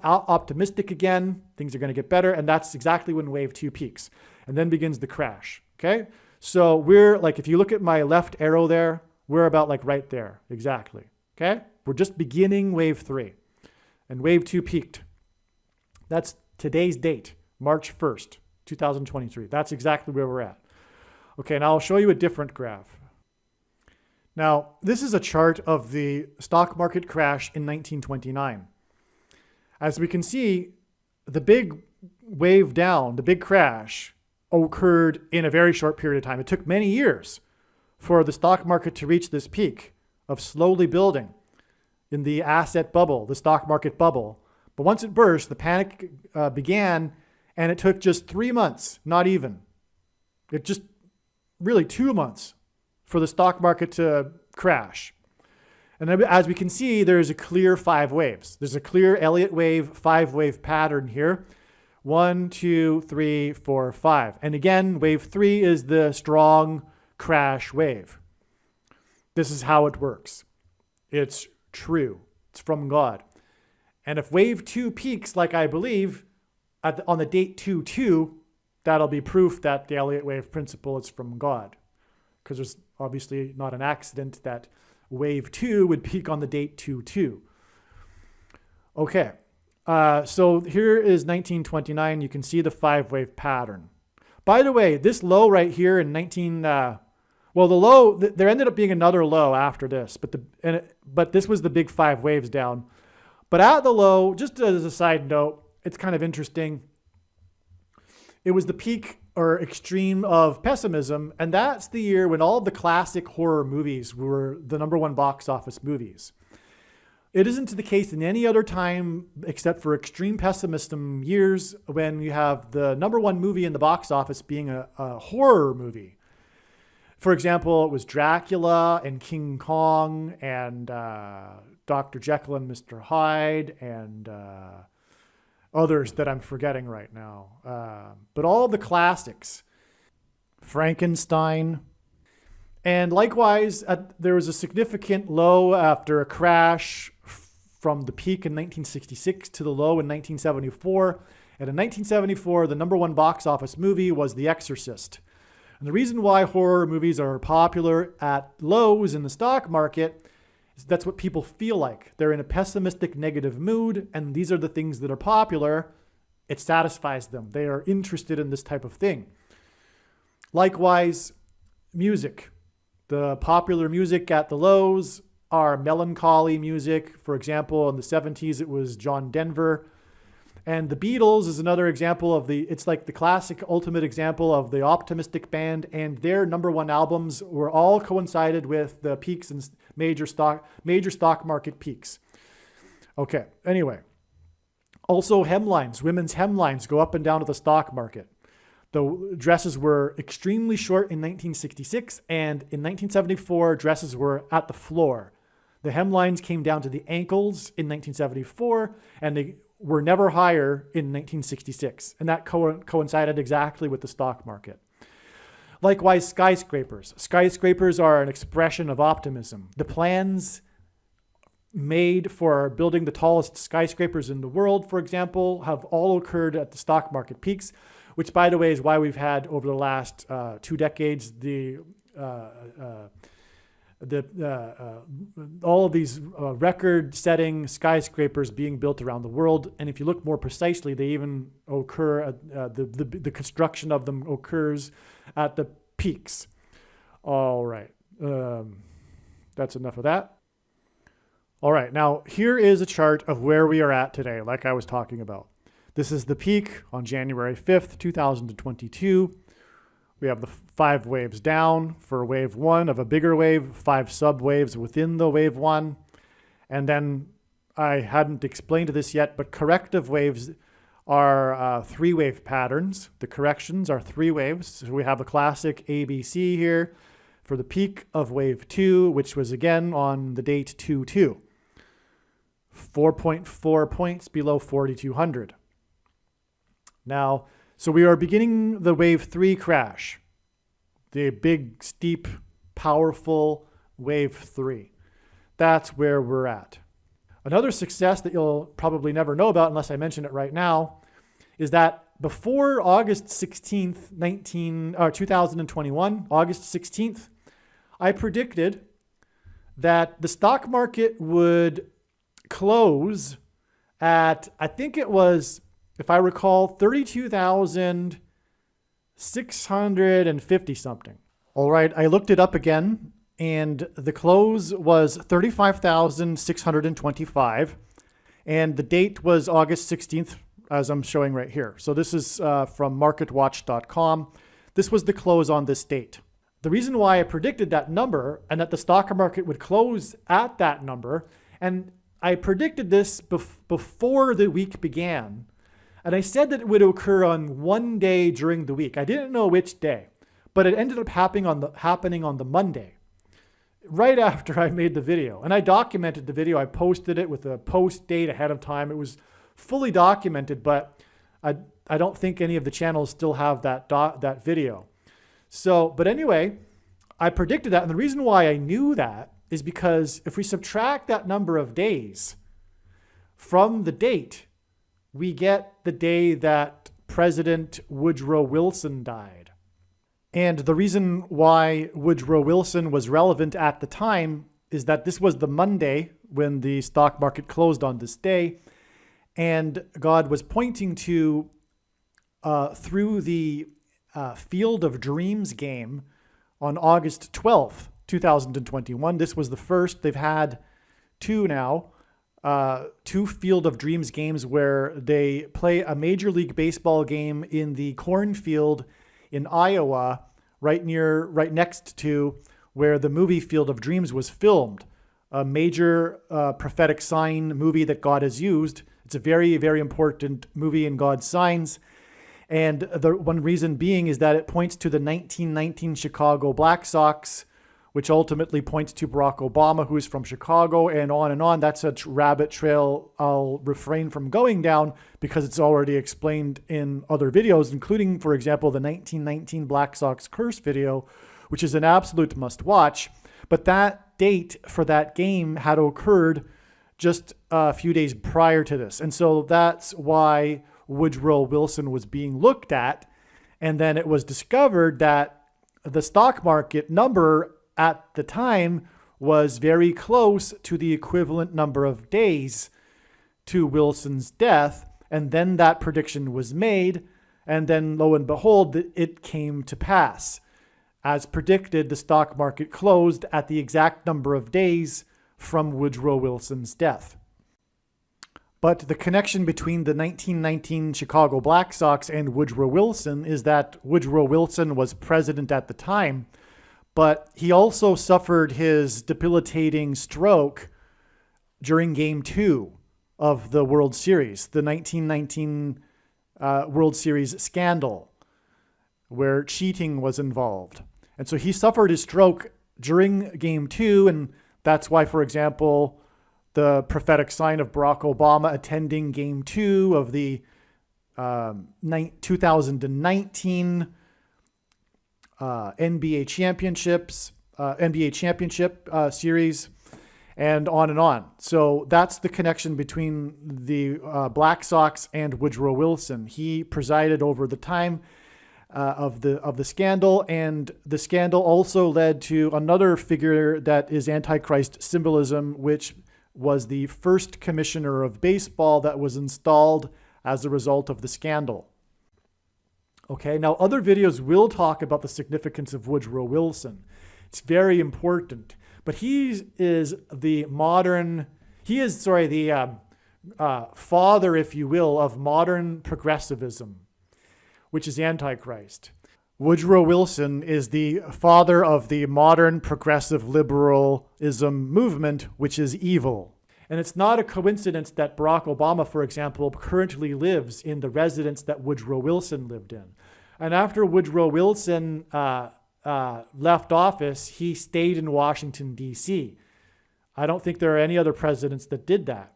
optimistic again. Things are going to get better. And that's exactly when wave 2 peaks. And then begins the crash. Okay? So we're like, if you look at my left arrow there, we're about like right there. Exactly. Okay? We're just beginning wave 3. And wave 2 peaked. That's today's date, March 1st, 2023. That's exactly where we're at. Okay, now I'll show you a different graph. Now, this is a chart of the stock market crash in 1929. As we can see, the big wave down, the big crash, occurred in a very short period of time. It took many years for the stock market to reach this peak of slowly building in the asset bubble, the stock market bubble. But once it burst, the panic began, and it took just 3 months, not even. It just really 2 months for the stock market to crash. And as we can see, there's a clear 5 waves. There's a clear Elliott wave, 5-wave pattern here. 1, 2, 3, 4, 5. And again, wave 3 is the strong crash wave. This is how it works. It's true. It's from God. And if wave 2 peaks, like I believe, on the date 2-2, that'll be proof that the Elliott wave principle is from God. Because there's obviously not an accident that wave 2 would peak on the date 2-2. Okay, so here is 1929. You can see the 5-wave pattern. By the way, this low right here in the low, there ended up being another low after this, but this was the big 5 waves down. But at the low, just as a side note, it's kind of interesting. It was the peak or extreme of pessimism, and that's the year when all the classic horror movies were the #1 box office movies. It isn't the case in any other time except for extreme pessimism years when you have the #1 movie in the box office being a horror movie. For example, it was Dracula and King Kong and Dr. Jekyll and Mr. Hyde and others that I'm forgetting right now. But all the classics, Frankenstein. And likewise, there was a significant low after a crash from the peak in 1966 to the low in 1974. And in 1974, the #1 box office movie was The Exorcist. And the reason why horror movies are popular at lows in the stock market is that's what people feel like. They're in a pessimistic, negative mood, and these are the things that are popular. It satisfies them. They are interested in this type of thing. Likewise, music. The popular music at the lows are melancholy music. For example, in the 70s, it was John Denver. And the Beatles is another example of it's like the classic ultimate example of the optimistic band, and their #1 albums were all coincided with the peaks in major stock market peaks. Okay, anyway. Also hemlines, women's hemlines go up and down to the stock market. The dresses were extremely short in 1966, and in 1974, dresses were at the floor. The hemlines came down to the ankles in 1974, and they were never higher in 1966. And that coincided exactly with the stock market. Likewise, skyscrapers. Skyscrapers are an expression of optimism. The plans made for building the tallest skyscrapers in the world, for example, have all occurred at the stock market peaks, which, by the way, is why we've had over the last 2 decades all of these record-setting skyscrapers being built around the world. And if you look more precisely, they even occur. The construction of them occurs at the peaks. All right, that's enough of that. All right, now here is a chart of where we are at today, like I was talking about. This is the peak on January 5th, 2022. We have the 5 waves down for wave 1 of a bigger wave, 5 sub-waves within the wave 1. And then I hadn't explained this yet, but corrective waves are 3-wave patterns. The corrections are 3 waves. So we have a classic ABC here for the peak of wave 2, which was again on the date 2-2. 4.4 points below 4,200. Now, so we are beginning the wave 3 crash, the big, steep, powerful wave 3. That's where we're at. Another success that you'll probably never know about unless I mention it right now is that before August 16th, 2021, August 16th, I predicted that the stock market would close at, I think it was, if I recall, 32,650 something. All right, I looked it up again, and the close was 35,625. And the date was August 16th, as I'm showing right here. So this is from marketwatch.com. This was the close on this date. The reason why I predicted that number and that the stock market would close at that number, and I predicted this before the week began, and I said that it would occur on one day during the week. I didn't know which day, but it ended up happening on the Monday, right after I made the video. And I documented the video. I posted it with a post date ahead of time. It was fully documented, but I don't think any of the channels still have that video. So, but anyway, I predicted that. And the reason why I knew that is because if we subtract that number of days from the date, we get the day that President Woodrow Wilson died. And the reason why Woodrow Wilson was relevant at the time is that this was the Monday when the stock market closed on this day. And God was pointing to, through the Field of Dreams game on August 12th, 2021. This was the first. They've had two now, two Field of Dreams games where they play a Major League Baseball game in the cornfield in Iowa, right next to where the movie Field of Dreams was filmed, a major prophetic sign movie that God has used. It's a very, very important movie in God's signs. And the one reason being is that it points to the 1919 Chicago Black Sox, which ultimately points to Barack Obama, who's from Chicago, and on and on. That's a rabbit trail I'll refrain from going down because it's already explained in other videos, including, for example, the 1919 Black Sox curse video, which is an absolute must-watch. But that date for that game had occurred just a few days prior to this. And so that's why Woodrow Wilson was being looked at. And then it was discovered that the stock market number at the time was very close to the equivalent number of days to Wilson's death. And then that prediction was made. And then lo and behold, it came to pass. As predicted, the stock market closed at the exact number of days from Woodrow Wilson's death. But the connection between the 1919 Chicago Black Sox and Woodrow Wilson is that Woodrow Wilson was president at the time, but he also suffered his debilitating stroke during Game 2 of the World Series, the 1919 World Series scandal, where cheating was involved. And so he suffered his stroke during Game 2, and that's why, for example, the prophetic sign of Barack Obama attending Game 2 of the 2019 NBA championship series, and on and on. So that's the connection between the Black Sox and Woodrow Wilson. He presided over the time of the scandal, and the scandal also led to another figure that is Antichrist symbolism, which was the first commissioner of baseball that was installed as a result of the scandal. Okay, now other videos will talk about the significance of Woodrow Wilson. It's very important, but he is the father, if you will, of modern progressivism, which is Antichrist. Woodrow Wilson is the father of the modern progressive liberalism movement, which is evil. And it's not a coincidence that Barack Obama, for example, currently lives in the residence that Woodrow Wilson lived in. And after Woodrow Wilson left office, he stayed in Washington, D.C. I don't think there are any other presidents that did that,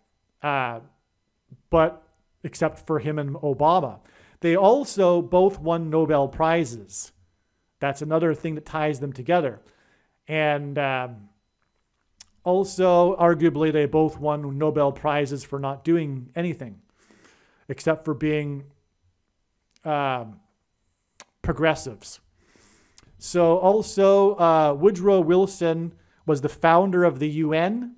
but except for him and Obama. They also both won Nobel Prizes. That's another thing that ties them together. And also, arguably, they both won Nobel Prizes for not doing anything except for being progressives. So also, Woodrow Wilson was the founder of the UN,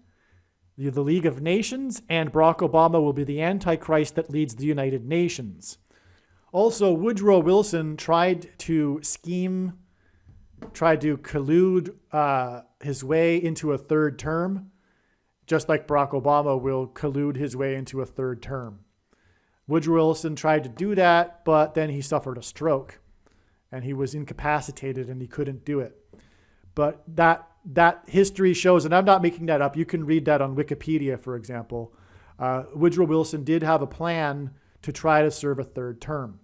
the League of Nations, and Barack Obama will be the Antichrist that leads the United Nations. Also, Woodrow Wilson tried to collude his way into a third term just like Barack Obama will collude his way into a third term. Woodrow Wilson tried to do that, but then he suffered a stroke and he was incapacitated and he couldn't do it. But that history shows, and I'm not making that up, you can read that on Wikipedia, for example. Woodrow Wilson did have a plan to try to serve a third term.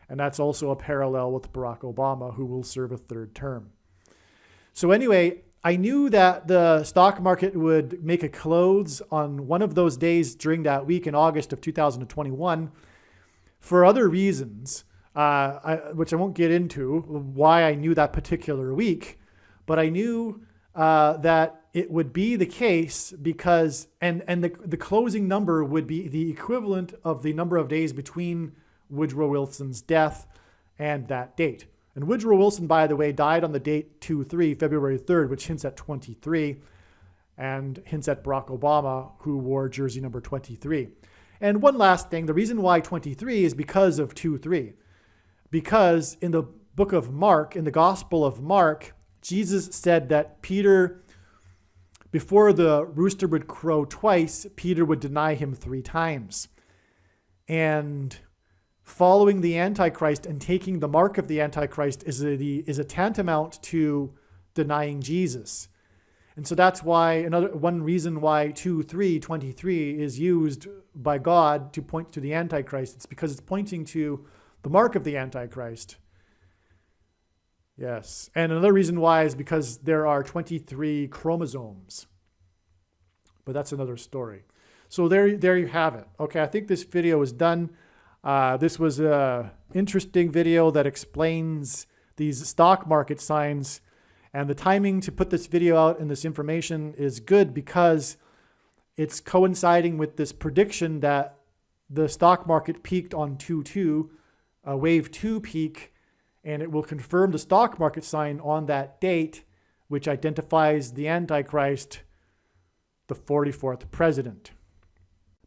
And that's also a parallel with Barack Obama, who will serve a third term. So anyway, I knew that the stock market would make a close on one of those days during that week in August of 2021 for other reasons, which I won't get into, why I knew that particular week. But I knew that it would be the case because, and the closing number would be the equivalent of the number of days between Woodrow Wilson's death and that date. And Woodrow Wilson, by the way, died on the date 2/3, February 3rd, which hints at 23, and hints at Barack Obama, who wore jersey number 23. And one last thing, the reason why 23 is because of 2/3. Because in the book of Mark, in the Gospel of Mark, Jesus said that Peter, before the rooster would crow twice, Peter would deny him 3 times. And following the Antichrist and taking the mark of the Antichrist is a tantamount to denying Jesus. And so that's why one reason why 23 is used by God to point to the Antichrist. It's because it's pointing to the mark of the Antichrist. Yes. And another reason why is because there are 23 chromosomes. But that's another story. So there you have it. Okay, I think this video is done. This was an interesting video that explains these stock market signs. And the timing to put this video out and this information is good because it's coinciding with this prediction that the stock market peaked on 2/2, a wave 2 peak, and it will confirm the stock market sign on that date, which identifies the Antichrist, the 44th president.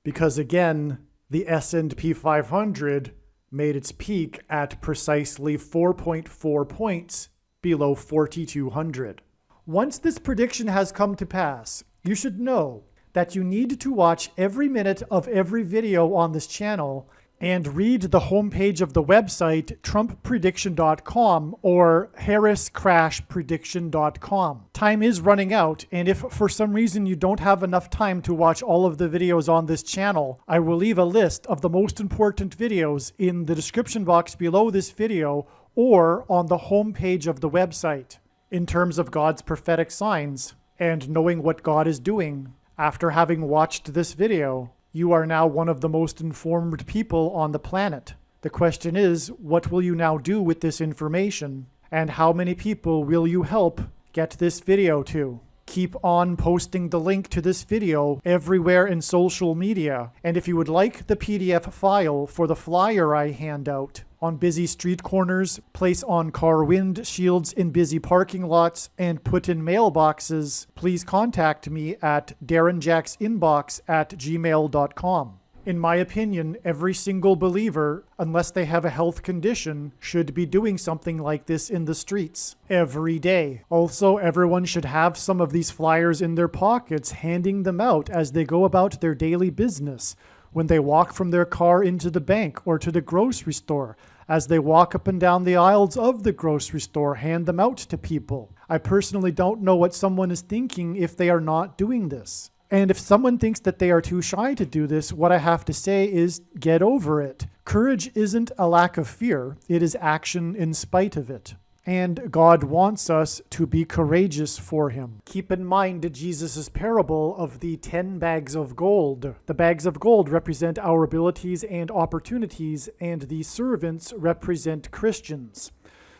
Because again, the S&P 500 made its peak at precisely 4.4 points below 4,200. Once this prediction has come to pass, you should know that you need to watch every minute of every video on this channel and read the homepage of the website trumpprediction.com or harriscrashprediction.com. Time is running out, and if for some reason you don't have enough time to watch all of the videos on this channel, I will leave a list of the most important videos in the description box below this video or on the homepage of the website. In terms of God's prophetic signs and knowing what God is doing, after having watched this video, you are now one of the most informed people on the planet. The question is, what will you now do with this information? And how many people will you help get this video to? Keep on posting the link to this video everywhere in social media. And if you would like the PDF file for the flyer I hand out on busy street corners, place on car windshields in busy parking lots, and put in mailboxes, please contact me at darrenjacksinbox@gmail.com. In my opinion, every single believer, unless they have a health condition, should be doing something like this in the streets every day. Also, everyone should have some of these flyers in their pockets, handing them out as they go about their daily business, when they walk from their car into the bank or to the grocery store. As they walk up and down the aisles of the grocery store, hand them out to people. I personally don't know what someone is thinking if they are not doing this. And if someone thinks that they are too shy to do this, what I have to say is get over it. Courage isn't a lack of fear. It is action in spite of it. And God wants us to be courageous for him. Keep in mind Jesus' parable of the 10 bags of gold. The bags of gold represent our abilities and opportunities, and the servants represent Christians.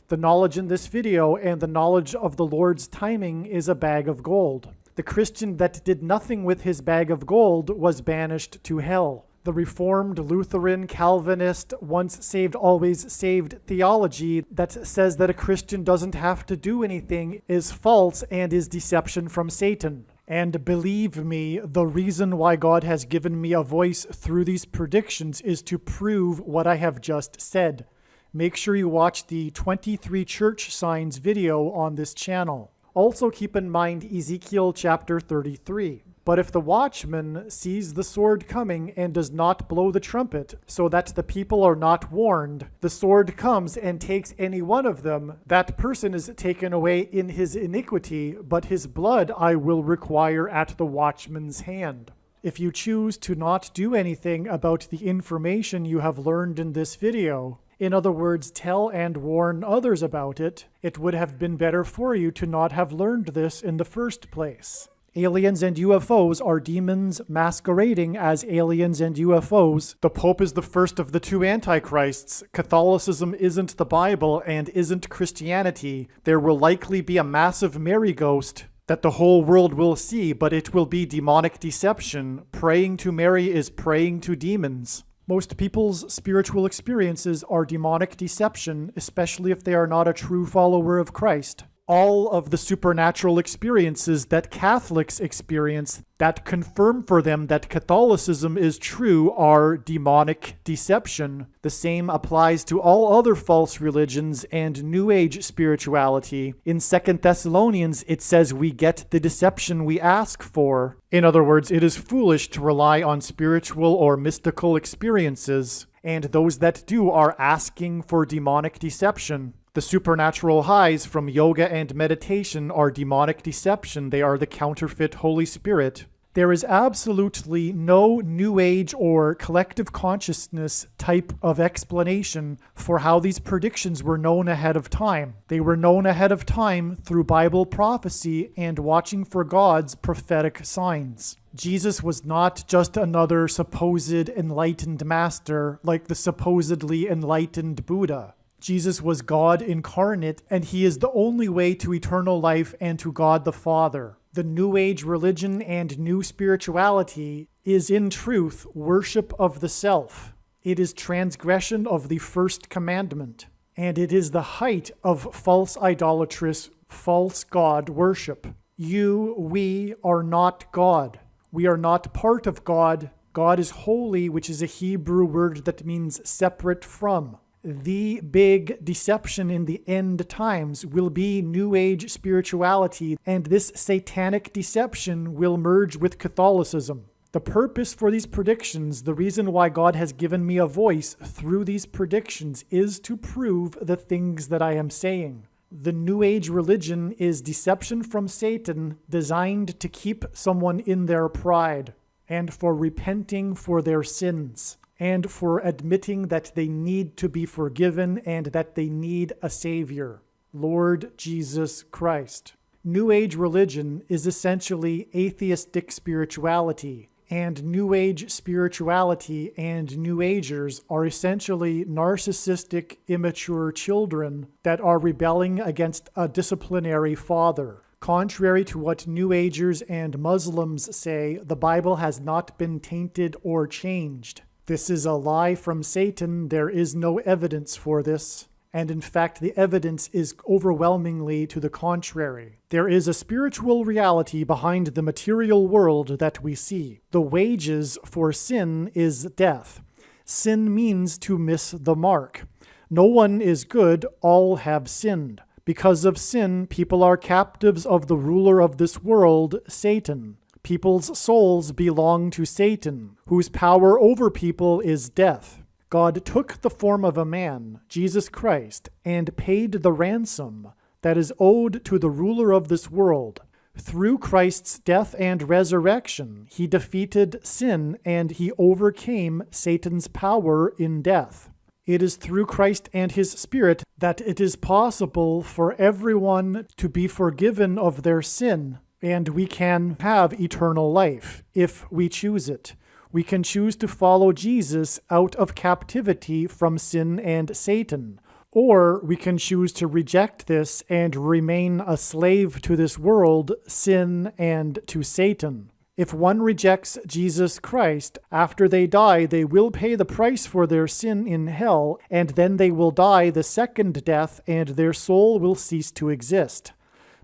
The knowledge in this video and the knowledge of the Lord's timing is a bag of gold. The Christian that did nothing with his bag of gold was banished to hell. The Reformed, Lutheran, Calvinist, once saved, always saved theology that says that a Christian doesn't have to do anything is false and is deception from Satan. And believe me, the reason why God has given me a voice through these predictions is to prove what I have just said. Make sure you watch the 23 church signs video on this channel. Also keep in mind Ezekiel chapter 33. But if the watchman sees the sword coming and does not blow the trumpet, so that the people are not warned, the sword comes and takes any one of them, that person is taken away in his iniquity, but his blood I will require at the watchman's hand. If you choose to not do anything about the information you have learned in this video, in other words, tell and warn others about it, it would have been better for you to not have learned this in the first place. Aliens and UFOs are demons masquerading as aliens and UFOs. The Pope is the first of the two antichrists. Catholicism isn't the Bible and isn't Christianity. There will likely be a massive Mary ghost that the whole world will see, but it will be demonic deception. Praying to Mary is praying to demons. Most people's spiritual experiences are demonic deception, especially if they are not a true follower of Christ. All of the supernatural experiences that Catholics experience that confirm for them that Catholicism is true are demonic deception. The same applies to all other false religions and New Age spirituality. In 2 Thessalonians, it says we get the deception we ask for. In other words, it is foolish to rely on spiritual or mystical experiences, and those that do are asking for demonic deception. The supernatural highs from yoga and meditation are demonic deception. They are the counterfeit Holy Spirit. There is absolutely no New Age or collective consciousness type of explanation for how these predictions were known ahead of time. They were known ahead of time through Bible prophecy and watching for God's prophetic signs. Jesus was not just another supposed enlightened master like the supposedly enlightened Buddha. Jesus was God incarnate, and he is the only way to eternal life and to God the Father. The New Age religion and new spirituality is in truth worship of the self. It is transgression of the first commandment, and it is the height of false idolatrous, false God worship. We are not God. We are not part of God. God is holy, which is a Hebrew word that means separate from. The big deception in the end times will be New Age spirituality, and this satanic deception will merge with Catholicism. The purpose for these predictions, the reason why God has given me a voice through these predictions, is to prove the things that I am saying. The New Age religion is deception from Satan designed to keep someone in their pride and for repenting for their sins, and for admitting that they need to be forgiven and that they need a Savior, Lord Jesus Christ. New Age religion is essentially atheistic spirituality, and New Age spirituality and New Agers are essentially narcissistic, immature children that are rebelling against a disciplinary father. Contrary to what New Agers and Muslims say, the Bible has not been tainted or changed. This is a lie from Satan. There is no evidence for this. And in fact, the evidence is overwhelmingly to the contrary. There is a spiritual reality behind the material world that we see. The wages for sin is death. Sin means to miss the mark. No one is good, all have sinned. Because of sin, people are captives of the ruler of this world, Satan. People's souls belong to Satan, whose power over people is death. God took the form of a man, Jesus Christ, and paid the ransom that is owed to the ruler of this world. Through Christ's death and resurrection, he defeated sin and he overcame Satan's power in death. It is through Christ and his Spirit that it is possible for everyone to be forgiven of their sin, and we can have eternal life if we choose it. We can choose to follow Jesus out of captivity from sin and Satan, or we can choose to reject this and remain a slave to this world, sin, and to Satan. If one rejects Jesus Christ, after they die, they will pay the price for their sin in hell, and then they will die the second death, and their soul will cease to exist.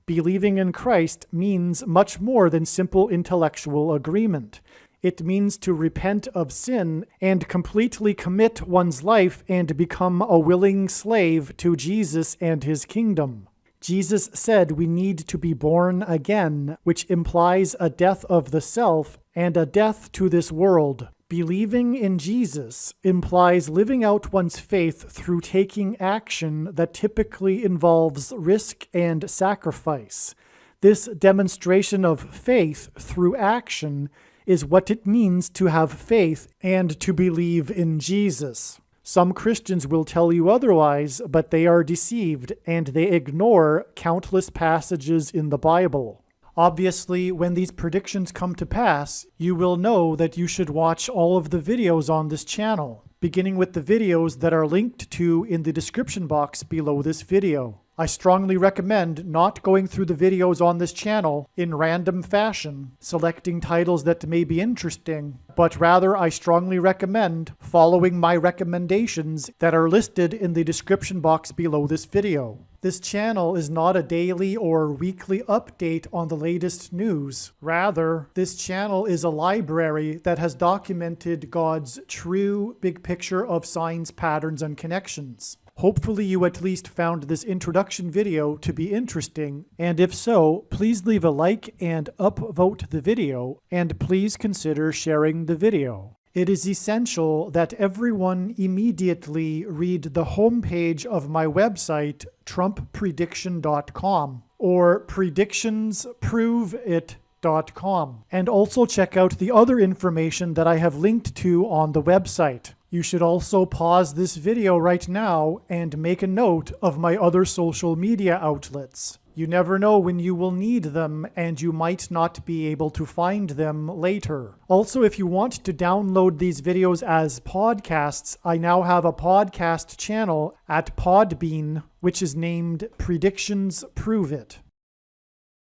Believing in Christ means much more than simple intellectual agreement. It means to repent of sin and completely commit one's life and become a willing slave to Jesus and his kingdom. Jesus said we need to be born again, which implies a death of the self and a death to this world. Believing in Jesus implies living out one's faith through taking action that typically involves risk and sacrifice. This demonstration of faith through action is what it means to have faith and to believe in Jesus. Some Christians will tell you otherwise, but they are deceived and they ignore countless passages in the Bible. Obviously, when these predictions come to pass, you will know that you should watch all of the videos on this channel, beginning with the videos that are linked to in the description box below this video. I strongly recommend not going through the videos on this channel in random fashion, selecting titles that may be interesting, but rather I strongly recommend following my recommendations that are listed in the description box below this video. This channel is not a daily or weekly update on the latest news. Rather, this channel is a library that has documented God's true big picture of signs, patterns, and connections. Hopefully you at least found this introduction video to be interesting, and if so, please leave a like and upvote the video, and please consider sharing the video. It is essential that everyone immediately read the homepage of my website, TrumpPrediction.com, or PredictionsProveIt.com, and also check out the other information that I have linked to on the website. You should also pause this video right now and make a note of my other social media outlets. You never know when you will need them, and you might not be able to find them later. Also, if you want to download these videos as podcasts, I now have a podcast channel at Podbean, which is named Predictions Prove It.